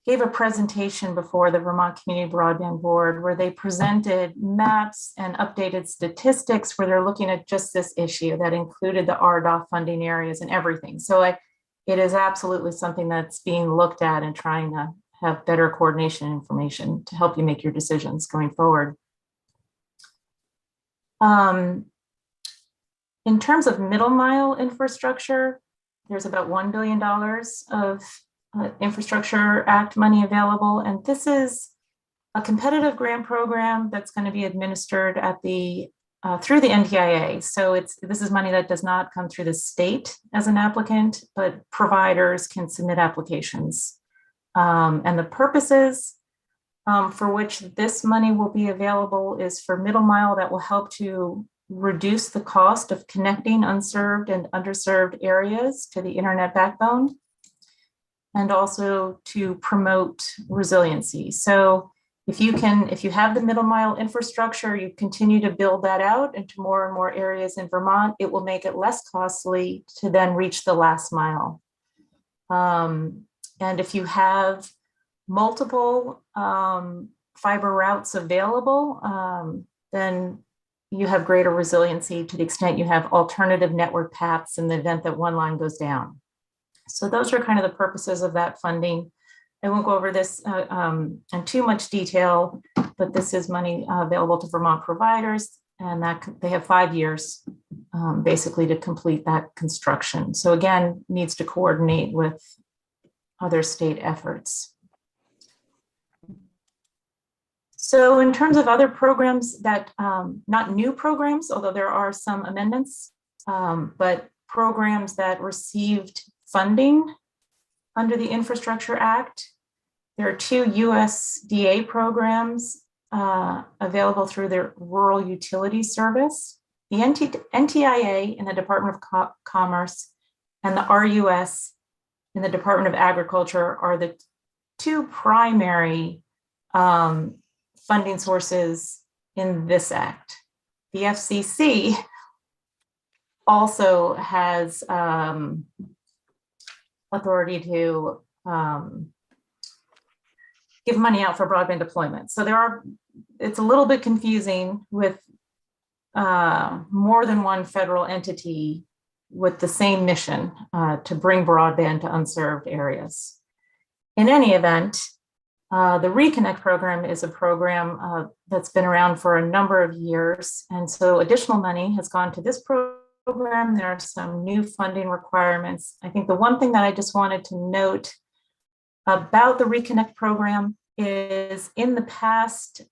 gave a presentation before the Vermont Community Broadband Board, where they presented maps and updated statistics where they're looking at just this issue that included the RDOF funding areas and everything. So it is absolutely something that's being looked at and trying to have better coordination information to help you make your decisions going forward. In terms of middle mile infrastructure, there's about $1 billion of Infrastructure Act money available. And this is a competitive grant program that's going to be administered at through the NTIA. So this is money that does not come through the state as an applicant, but providers can submit applications. And the purposes for which this money will be available is for middle mile that will help to reduce the cost of connecting unserved and underserved areas to the internet backbone, and also to promote resiliency. So if you have the middle mile infrastructure, you continue to build that out into more and more areas in Vermont, it will make it less costly to then reach the last mile. And if you have multiple fiber routes available, then you have greater resiliency to the extent you have alternative network paths in the event that one line goes down. So those are kind of the purposes of that funding. I won't go over this in too much detail, but this is money available to Vermont providers, and that they have 5 years basically to complete that construction. So again, needs to coordinate with other state efforts. So in terms of other programs that, not new programs, although there are some amendments, but programs that received funding under the Infrastructure Act, there are 2 USDA programs available through their Rural Utilities Service. The NTIA in the Department of Commerce and the RUS in the Department of Agriculture are the 2 primary funding sources in this act. The FCC also has authority to give money out for broadband deployment. So it's a little bit confusing with more than one federal entity with the same mission to bring broadband to unserved areas. In any event, the Reconnect program is a program that's been around for a number of years. And so additional money has gone to this program. There are some new funding requirements. I think the one thing that I just wanted to note about the Reconnect program is in the past,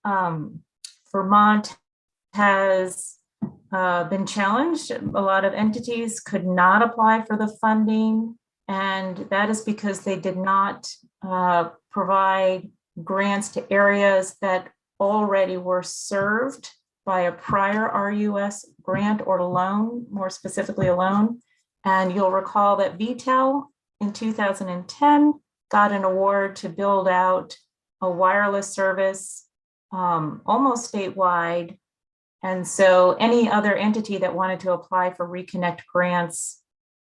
Vermont has been challenged. A lot of entities could not apply for the funding, and that is because they did not provide grants to areas that already were served by a prior RUS grant or loan, more specifically a loan. And you'll recall that VTEL in 2010 got an award to build out a wireless service almost statewide. And so any other entity that wanted to apply for Reconnect grants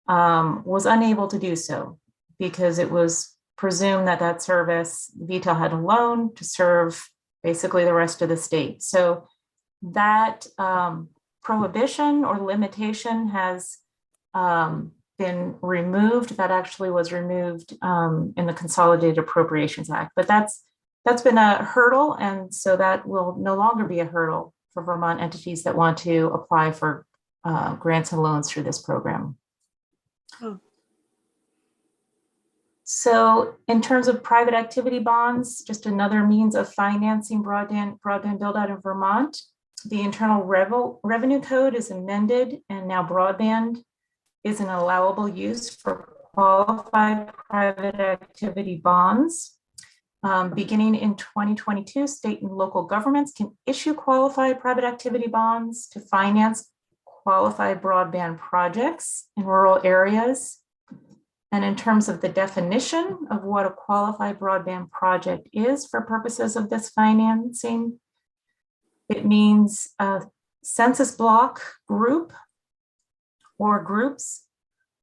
was unable to do so because it was presumed that that service, VTEL had a loan to serve basically the rest of the state. So that prohibition or limitation has been removed. That actually was removed in the Consolidated Appropriations Act, but that's been a hurdle. And so that will no longer be a hurdle for Vermont entities that want to apply for grants and loans through this program. Oh. So in terms of private activity bonds, just another means of financing broadband build out in Vermont. The Internal Revenue Code is amended, and now broadband is an allowable use for qualified private activity bonds. Beginning in 2022, state and local governments can issue qualified private activity bonds to finance qualified broadband projects in rural areas. And in terms of the definition of what a qualified broadband project is for purposes of this financing, it means a census block group or groups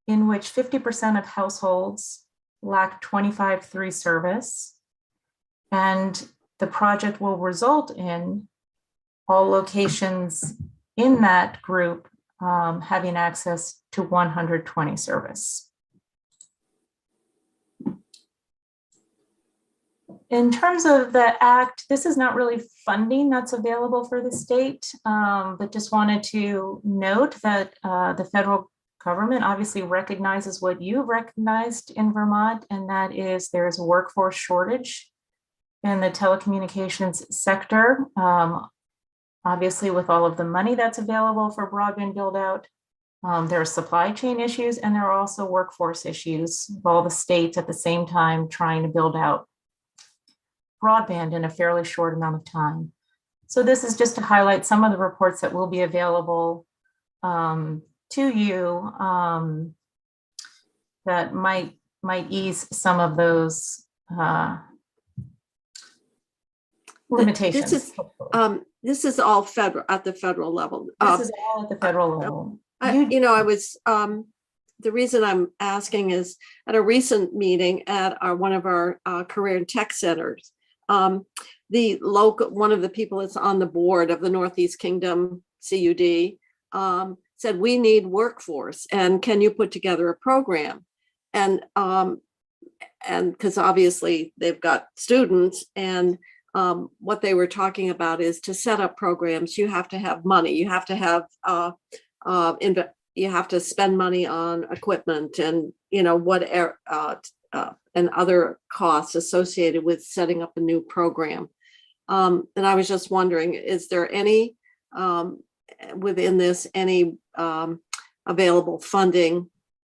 in which 50% of households lack 25/3 service. And the project will result in all locations in that group having access to 120 service. In terms of the act, this is not really funding that's available for the state, but just wanted to note that the federal government obviously recognizes what you've recognized in Vermont, and that is there is a workforce shortage in the telecommunications sector. Obviously, with all of the money that's available for broadband build out, there are supply chain issues, and there are also workforce issues of all the states at the same time trying to build out broadband in a fairly short amount of time. So this is just to highlight some of the reports that will be available to you that might ease some of those limitations. This is all federal at the federal level. This is all at the federal level. The reason I'm asking is at a recent meeting at one of our career and tech centers, one of the people that's on the board of the Northeast Kingdom CUD said, we need workforce, and can you put together a program? And because obviously they've got students, and what they were talking about is to set up programs, you have to have money, you have to have you have to spend money on equipment and and other costs associated with setting up a new program. And I was just wondering, is there any within this any available funding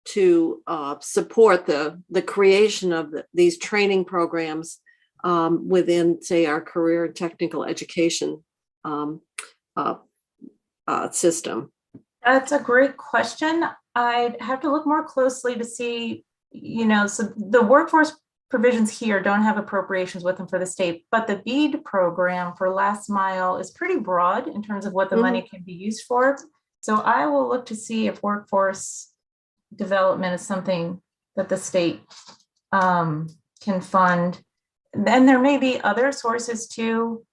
to support the creation of these training programs within, say, our career and technical education system? That's a great question. I'd have to look more closely to see, so the workforce provisions here don't have appropriations with them for the state, but the Bead program for last mile is pretty broad in terms of what the money can be used for. So I will look to see if workforce development is something that the state can fund. Then there may be other sources too,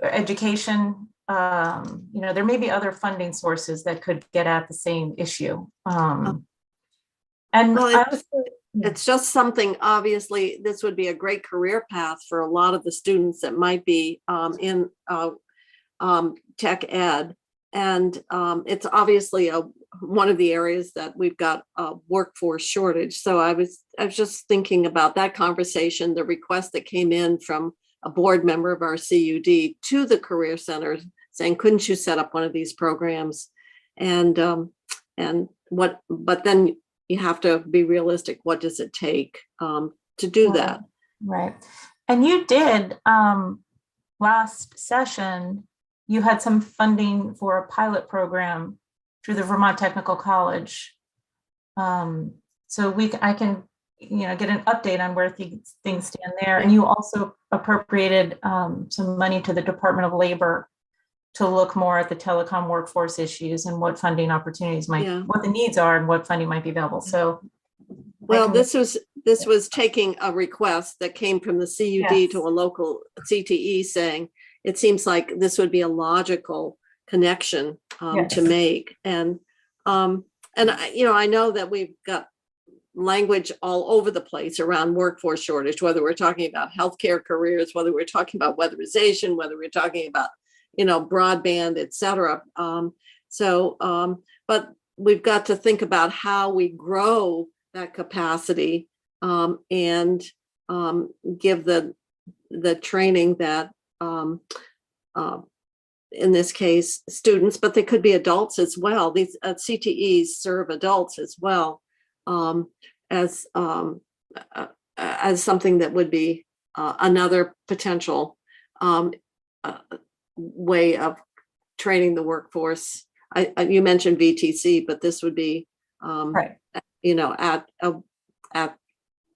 education. There may be other funding sources that could get at the same issue. Well, it's just something, obviously, this would be a great career path for a lot of the students that might be in tech ed. And it's obviously one of the areas that we've got a workforce shortage. So I was just thinking about that conversation, the request that came in from a board member of our CUD to the Career Center saying, couldn't you set up one of these programs? But then you have to be realistic. What does it take to do that? Right. And you did last session, you had some funding for a pilot program through the Vermont Technical College. So I can get an update on where things stand there. And you also appropriated some money to the Department of Labor to look more at the telecom workforce issues and what funding opportunities what the needs are and what funding might be available. So, well, this was taking a request that came from the CUD to a local CTE saying, it seems like this would be a logical connection to make. And I know that we've got language all over the place around workforce shortage, whether we're talking about healthcare careers, whether we're talking about weatherization, whether we're talking about broadband, et cetera. But we've got to think about how we grow that capacity and give the training that, in this case, students, but they could be adults as well. These CTEs serve adults as well as something that would be another potential way of training the workforce. You mentioned VTC, but this would be right.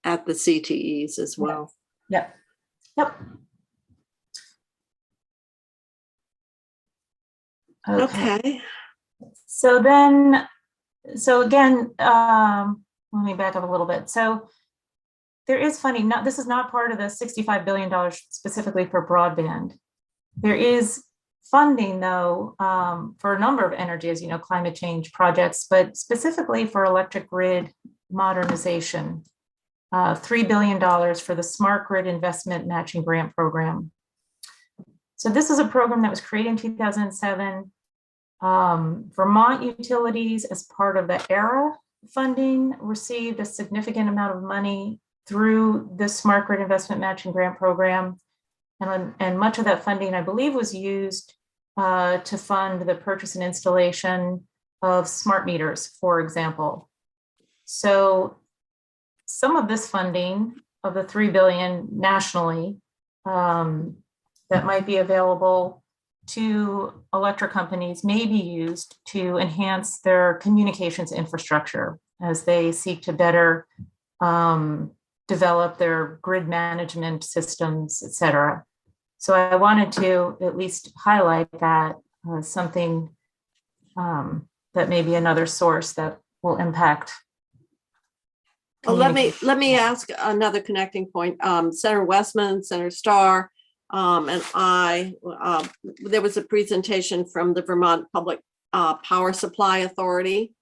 At the CTEs as well. Yep. Okay. So again, let me back up a little bit. So there is funding. This is not part of the $65 billion specifically for broadband. There is funding, though, for a number of energy, as climate change projects, but specifically for electric grid modernization. $3 billion for the Smart Grid Investment Matching Grant Program. So this is a program that was created in 2007. Vermont utilities, as part of the ERA funding, received a significant amount of money through the Smart Grid Investment Matching Grant Program. And much of that funding, I believe, was used to fund the purchase and installation of smart meters, for example. So some of this funding of the $3 billion nationally that might be available to electric companies may be used to enhance their communications infrastructure as they seek to better develop their grid management systems, et cetera. So I wanted to at least highlight that something that may be another source that will impact. Well, let me ask another connecting point. Senator Westman, Senator Starr, and there was a presentation from the Vermont Public Power Supply Authority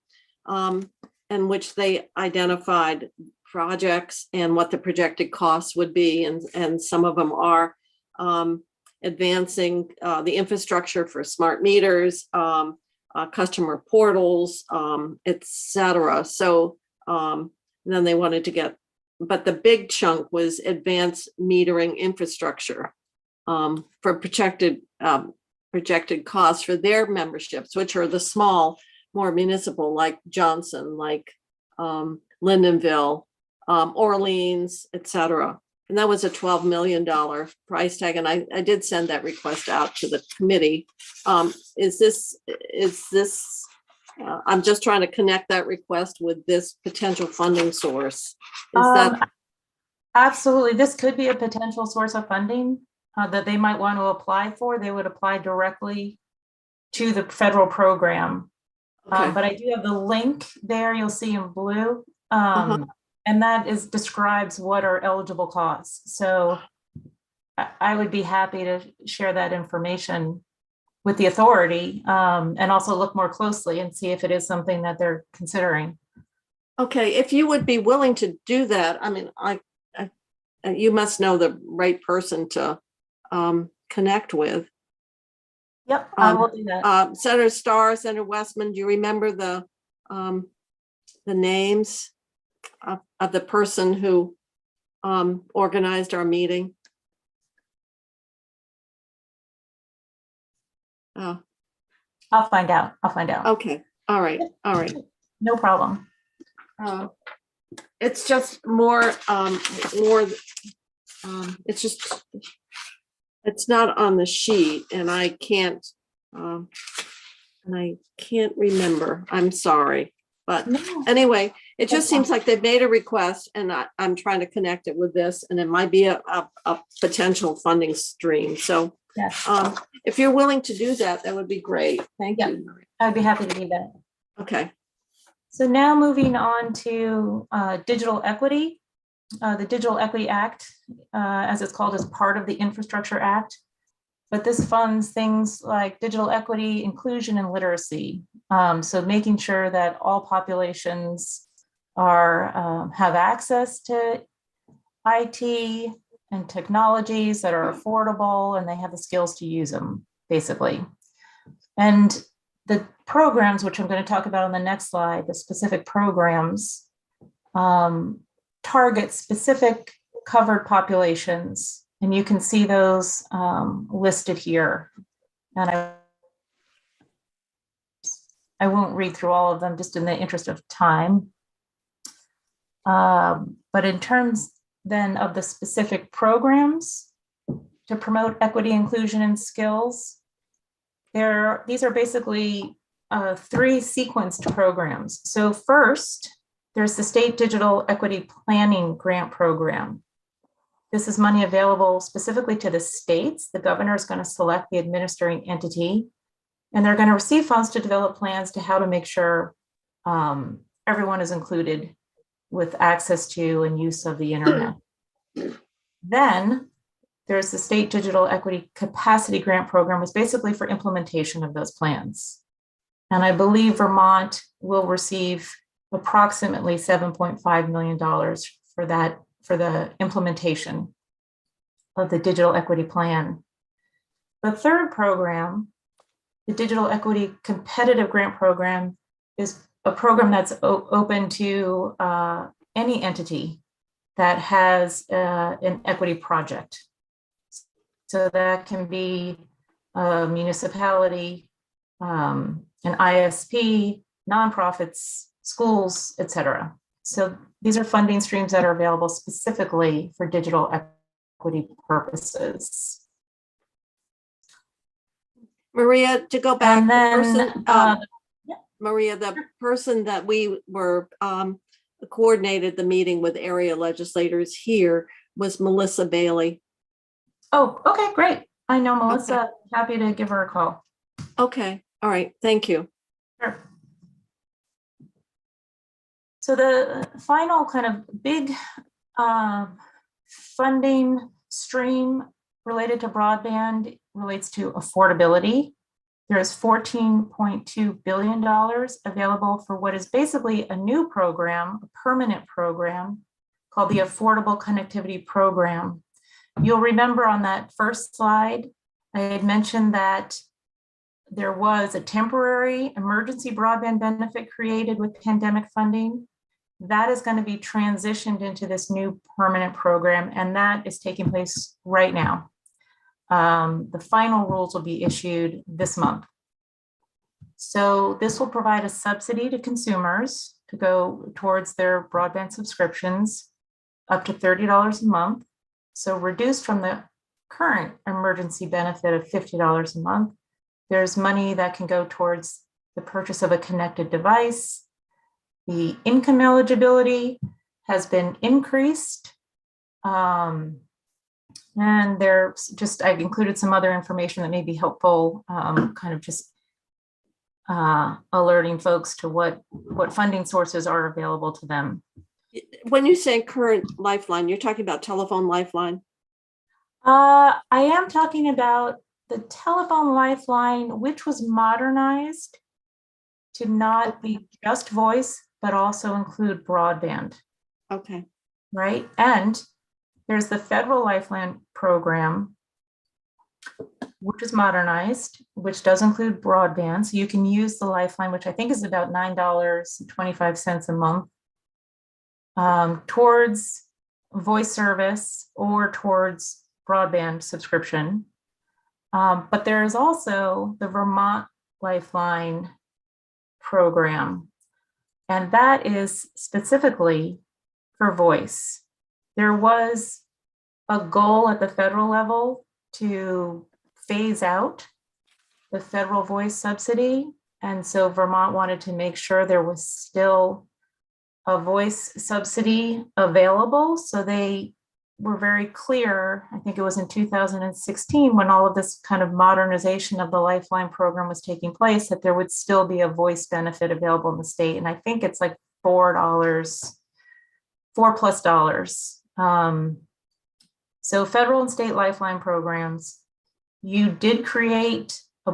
in which they identified projects and what the projected costs would be. And some of them are advancing the infrastructure for smart meters, customer portals, et cetera. So then they wanted to get, but the big chunk was advanced metering infrastructure for projected costs for their memberships, which are the small, more municipal, like Johnson, like Lindenville, Orleans, et cetera. And that was a $12 million price tag. And I did send that request out to the committee. Is this, I'm just trying to connect that request with this potential funding source. Is that? Absolutely. This could be a potential source of funding that they might want to apply for. They would apply directly to the federal program. Okay. But I do have the link there. You'll see in blue. And that describes what are eligible costs. So I would be happy to share that information with the authority, and also look more closely and see if it is something that they're considering. Okay, if you would be willing to do that, I mean, you must know the right person to connect with. Yep, I will do that. Senator Starr, Senator Westman, do you remember the names of the person who organized our meeting? Oh, I'll find out. okay, all right. No problem. It's just more, it's not on the sheet and I can't remember. I'm sorry. But No. anyway, it just That's seems fine. like they've made a request and I'm trying to connect it with this and it might be a potential funding stream. So Yes, if you're willing to do that, that would be great. Thank Yeah. you. I'd be happy to do that. Okay. So now moving on to digital equity. The Digital Equity Act, as it's called, is part of the Infrastructure Act. But this funds things like digital equity, inclusion, and literacy. So making sure that all populations have access to IT and technologies that are affordable and they have the skills to use them, basically. And the programs, which I'm going to talk about on the next slide, the specific programs, target specific covered populations. And you can see those listed here. And I won't read through all of them just in the interest of time. But in terms then of the specific programs to promote equity, inclusion, and skills, these are basically 3 sequenced programs. So first, there's the State Digital Equity Planning Grant Program. This is money available specifically to the states. The governor is going to select the administering entity, and they're going to receive funds to develop plans to how to make sure everyone is included with access to and use of the internet. Then there's the State Digital Equity Capacity Grant Program, which is basically for implementation of those plans. And I believe Vermont will receive approximately $7.5 million for that, for the implementation of the digital equity plan. The third program, the Digital Equity Competitive Grant Program, is a program that's open to any entity that has an equity project. So that can be a municipality, an ISP, nonprofits, schools, etc. So these are funding streams that are available specifically for digital equity purposes. Maria, to go back, And then, Maria, the person that we were coordinated the meeting with area legislators here was Melissa Bailey. oh, okay, great. I know Melissa. Okay. Happy to give her a call. Okay, all right, thank you. Sure. So the final kind of big funding stream related to broadband relates to affordability. There's $14.2 billion available for what is basically a new program, a permanent program called the Affordable Connectivity Program. You'll remember on that first slide, I had mentioned that there was a temporary emergency broadband benefit created with pandemic funding. That is going to be transitioned into this new permanent program, and that is taking place right now. The final rules will be issued this month. So this will provide a subsidy to consumers to go towards their broadband subscriptions up to $30 a month. So reduced from the current emergency benefit of $50 a month. There's money that can go towards the purchase of a connected device. The income eligibility has been increased. And there's just, I've included some other information that may be helpful, kind of just alerting folks to what funding sources are available to them. When you say current lifeline, you're talking about telephone lifeline? I am talking about the telephone lifeline, which was modernized to not be just voice, but also include broadband. Okay. Right? And there's the federal lifeline program, which is modernized, which does include broadband. So you can use the lifeline, which I think is about $9.25 a month, towards voice service or towards broadband subscription. But there is also the Vermont Lifeline program, and that is specifically for voice. There was a goal at the federal level to phase out the federal voice subsidy. And so Vermont wanted to make sure there was still a voice subsidy available. So they were very clear, I think it was in 2016, when all of this kind of modernization of the Lifeline program was taking place, that there would still be a voice benefit available in the state. And I think it's like $4+. So federal and state Lifeline programs. You did create a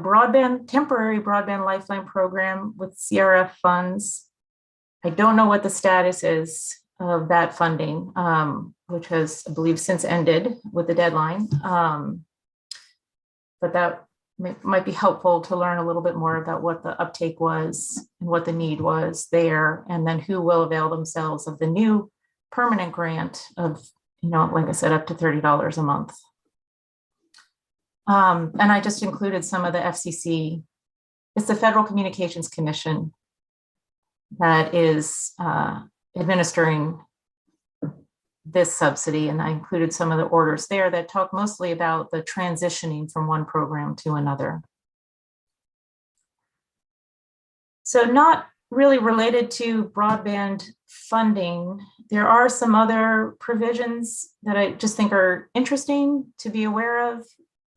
temporary broadband lifeline program with CRF funds. I don't know what the status is of that funding, which has, I believe, since ended with the deadline. But that might be helpful to learn a little bit more about what the uptake was and what the need was there, and then who will avail themselves of the new permanent grant of, like I said, up to $30 a month. And I just included some of the FCC. It's the Federal Communications Commission that is administering this subsidy. And I included some of the orders there that talk mostly about the transitioning from one program to another. So not really related to broadband funding, there are some other provisions that I just think are interesting to be aware of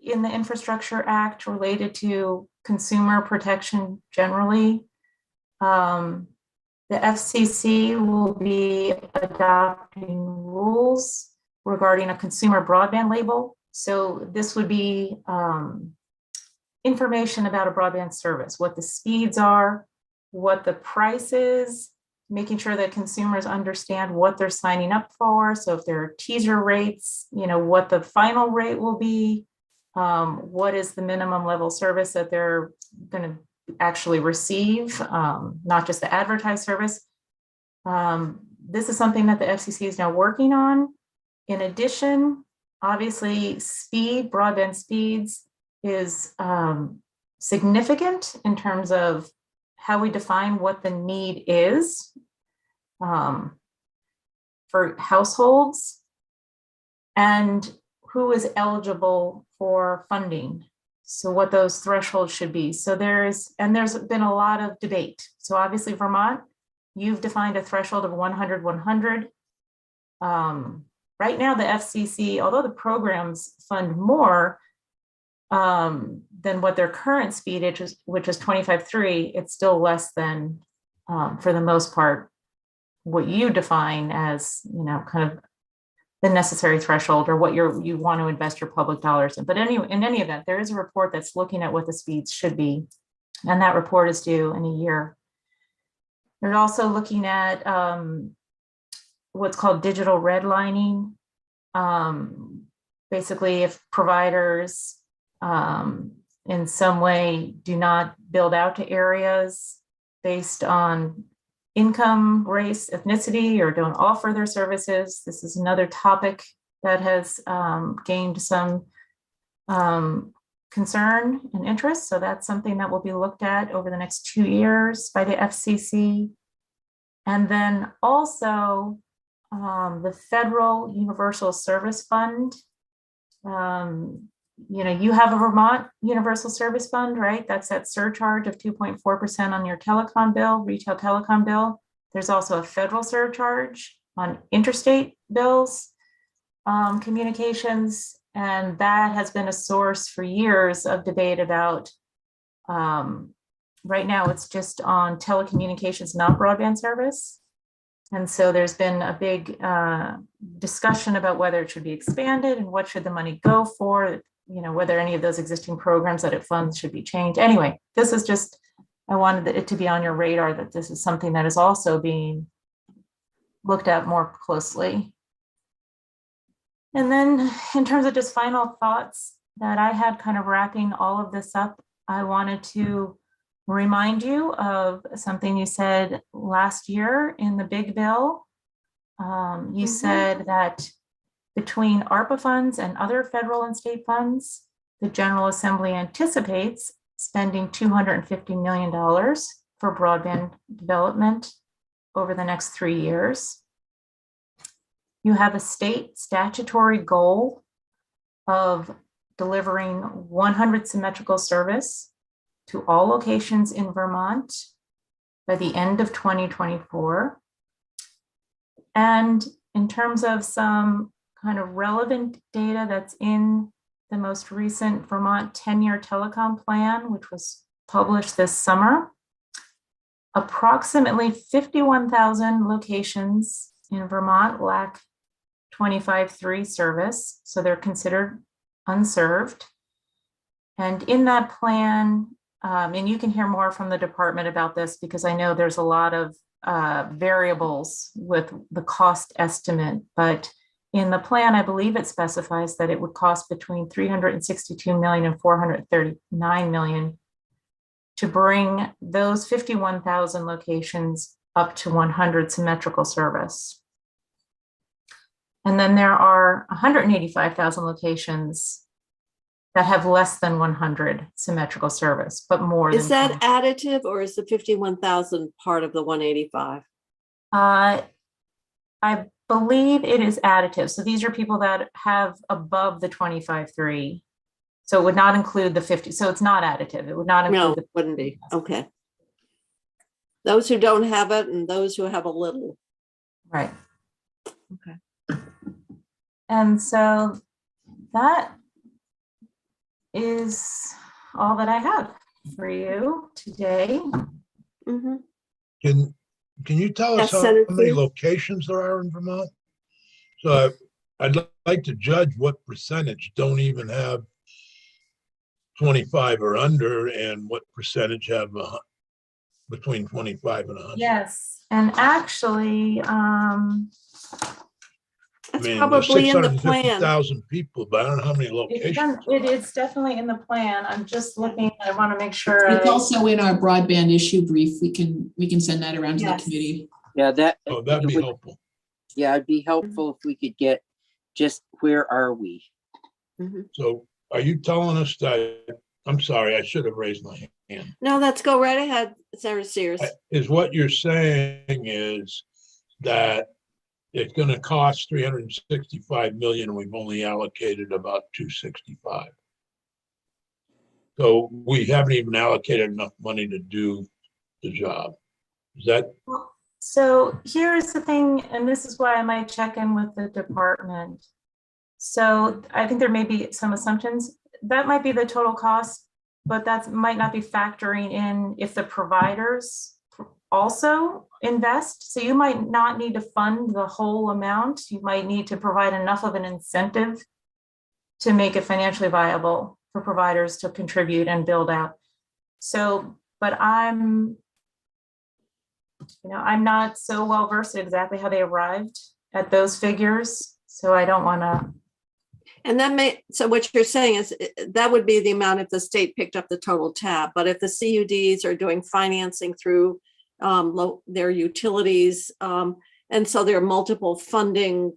in the Infrastructure Act related to consumer protection generally. The FCC will be adopting rules regarding a consumer broadband label. So this would be information about a broadband service, what the speeds are, what the price is, making sure that consumers understand what they're signing up for. So if there are teaser rates, what the final rate will be, what is the minimum level service that they're going to actually receive, not just the advertised service. This is something that the FCC is now working on. In addition, obviously, broadband speeds is significant in terms of how we define what the need is for households and who is eligible for funding. So what those thresholds should be. So there's been a lot of debate. So obviously Vermont, you've defined a threshold of 100. Right now the FCC, although the programs fund more than what their current speed is, which is 25.3, it's still less than, for the most part, what you define as, kind of the necessary threshold or what you want to invest your public dollars in. But in any event, there is a report that's looking at what the speeds should be, and that report is due in a year. They're also looking at what's called digital redlining. Basically, if providers in some way do not build out to areas based on income, race, ethnicity, or don't offer their services. This is another topic that has gained some concern and interest. So that's something that will be looked at over the next 2 years by the FCC. And then also the Federal Universal Service Fund. You have a Vermont Universal Service Fund, right? That's that surcharge of 2.4% on your telecom bill, retail telecom bill. There's also a federal surcharge on interstate bills, communications, and that has been a source for years of debate about right now it's just on telecommunications, not broadband service. And so there's been a big discussion about whether it should be expanded and what should the money go for, you know, whether any of those existing programs that it funds should be changed. Anyway, this is just, I wanted it to be on your radar that this is something that is also being looked at more closely. And then in terms of just final thoughts that I had kind of wrapping all of this up, I wanted to remind you of something you said last year in the big bill. You said that between ARPA funds and other federal and state funds, the General Assembly anticipates spending $250 million for broadband development over the next 3 years. You have a state statutory goal of delivering 100 symmetrical service to all locations in Vermont by the end of 2024. And in terms of some kind of relevant data that's in the most recent Vermont 10-year telecom plan, which was published this summer, approximately 51,000 locations in Vermont lack 25/3 service, so they're considered unserved. And in that plan, and you can hear more from the department about this because I know there's a lot of variables with the cost estimate, but in the plan, I believe it specifies that it would cost between $362 million and $439 million to bring those 51,000 locations up to 100 symmetrical service. And then there are 185,000 locations that have less than 100 symmetrical service, but more than. Is that additive or is the 51,000 part of the 185? I believe it is additive. So these are people that have above the 25/3. So it would not include the 50. So it's not additive. It would not include. No, it wouldn't be. Okay. Those who don't have it and those who have a little. Right. Okay. And so that is all that I have for you today. Mm-hmm. Can you tell us Yes, how Senator many Cruz. locations there are in Vermont? So I'd like to judge what percentage don't even have 25 or under, and what percentage have between 25 and 100. Yes, and actually, That's I mean, probably in the there's plan. 650,000 people, but I don't know how many locations. it is definitely in the plan. I'm just looking. I want to make sure. It's also in our broadband issue brief. We can send that around to the Yes. committee. Yeah, that. Oh, that'd it be would- helpful. Yeah, it'd be helpful if we could get just where are we? Mhm. So are you telling us that, I'm sorry, I should have raised my hand. No, let's go right ahead, Senator Sears. Is what you're saying is that it's going to cost 365 million, and we've only allocated about 265. So we haven't even allocated enough money to do the job. Is that, So here's the thing, and this is why I might check in with the department. So I think there may be some assumptions. That might be the total cost, but that might not be factoring in if the providers also invest. So you might not need to fund the whole amount. You might need to provide enough of an incentive to make it financially viable for providers to contribute and build out. So, but I'm not so well versed in exactly how they arrived at those figures. So I don't want to. And so what you're saying is that would be the amount if the state picked up the total tab, but if the CUDs are doing financing through their utilities, and so there are multiple funding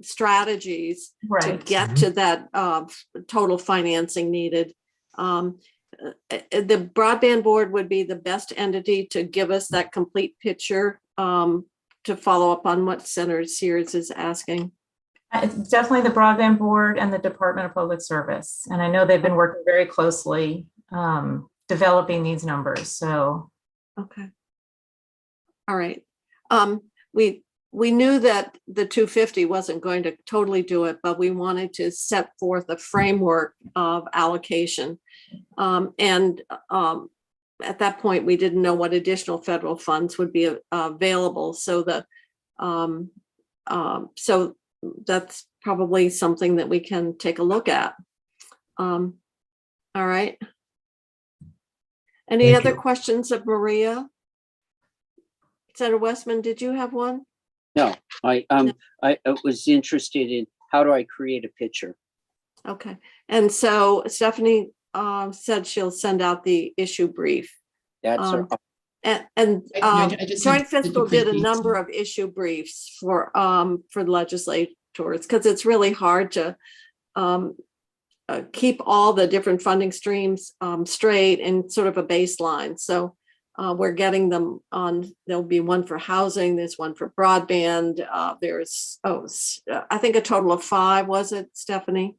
strategies to Right. get to that total financing needed. The broadband board would be the best entity to give us that complete picture to follow up on what Senator Sears is asking. It's definitely the broadband board and the Department of Public Service. And I know they've been working very closely developing these numbers. So. Okay. All right. We knew that the 250 wasn't going to totally do it, but we wanted to set forth a framework of allocation. And at that point, we didn't know what additional federal funds would be available. So so that's probably something that we can take a look at. All right. Any Thank other you. questions of Maria? Senator Westman, did you have one? No, I was interested in how do I create a picture? Okay. And so Stephanie said she'll send out the issue brief. That's Um, a- And I just Joint sent the Fiscal did a brief. number of issue briefs for legislators, because it's really hard to keep all the different funding streams straight and sort of a baseline. So we're getting them on, there'll be one for housing, there's one for broadband. There's, I think a total of 5, was it, Stephanie?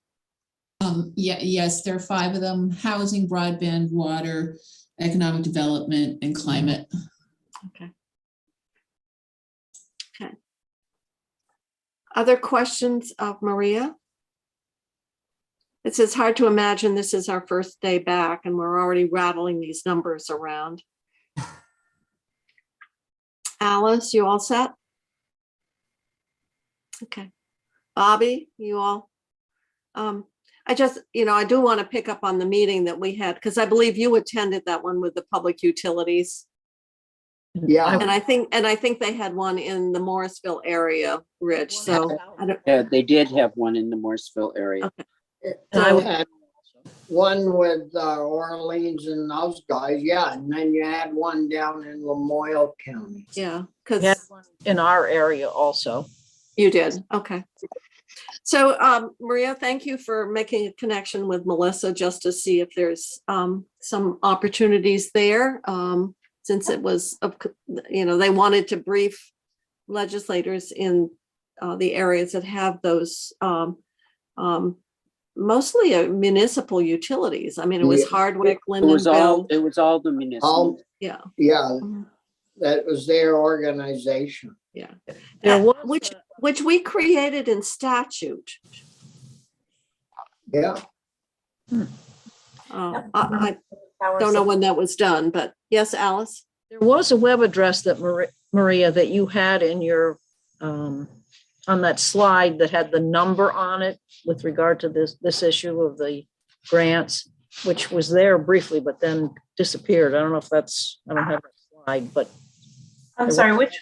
Yes, there are 5 of them: housing, broadband, water, economic development, and climate. Okay. Okay. Other questions of Maria? It's hard to imagine this is our first day back and we're already rattling these numbers around. Alice, you all set? Okay. Bobby, you all? I just, I do want to pick up on the meeting that we had, because I believe you attended that one with the public utilities. Yeah, And I think they had one in the Morrisville area, Rich, so. I don't, Yeah, they did have one in the Morrisville area. Okay. I had one with Orleans and those guys, yeah, and then you had one down in Lamoille County. yeah, We had because one in our area also. you did, okay. So Maria, thank you for making a connection with Melissa just to see if there's some opportunities there. Since it was, they wanted to brief legislators in the areas that have those mostly municipal utilities. I mean, it was Yeah. Hardwick, It was all Lindenville. the municipal. Yeah. Yeah, Mhm. that was their organization. Yeah. There was Which we created in statute. Yeah, I don't know when that was done, but yes, Alice? There was a web address that Maria, that you had in your, on that slide that had the number on it with regard to this issue of the grants, which was there briefly, but then disappeared. I don't know if that's, I don't have that slide, but I'm sorry, which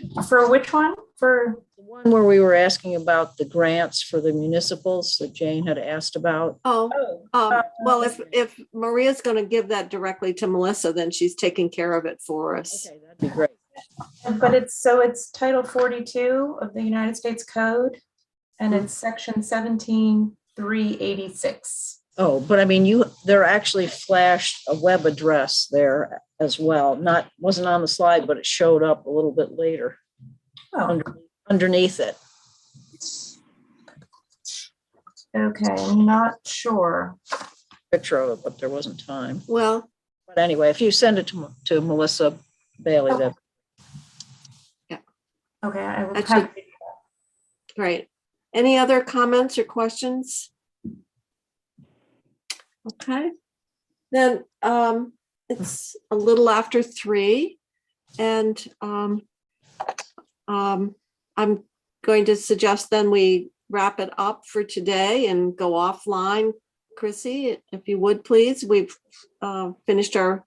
one? For, the one where we were asking about the grants for the municipals that Jane had asked about. Well, if Maria's going to give that directly to Melissa, then she's taking care of it for us. Okay, that'd be great. but it's Title 42 of the United States Code, and it's section 17386. Oh, but I mean, there actually flashed a web address there as well. Wasn't on the slide, but it showed up a little bit later Oh, underneath it. okay, I'm not sure. Picture of it, but there wasn't time. Well, But anyway, if you send it to Melissa Bailey, Okay. that Okay, I will Actually- have, great. Any other comments or questions? Okay, then it's a little after 3, and I'm going to suggest then we wrap it up for today and go offline. Chrissy, if you would, please. We've finished our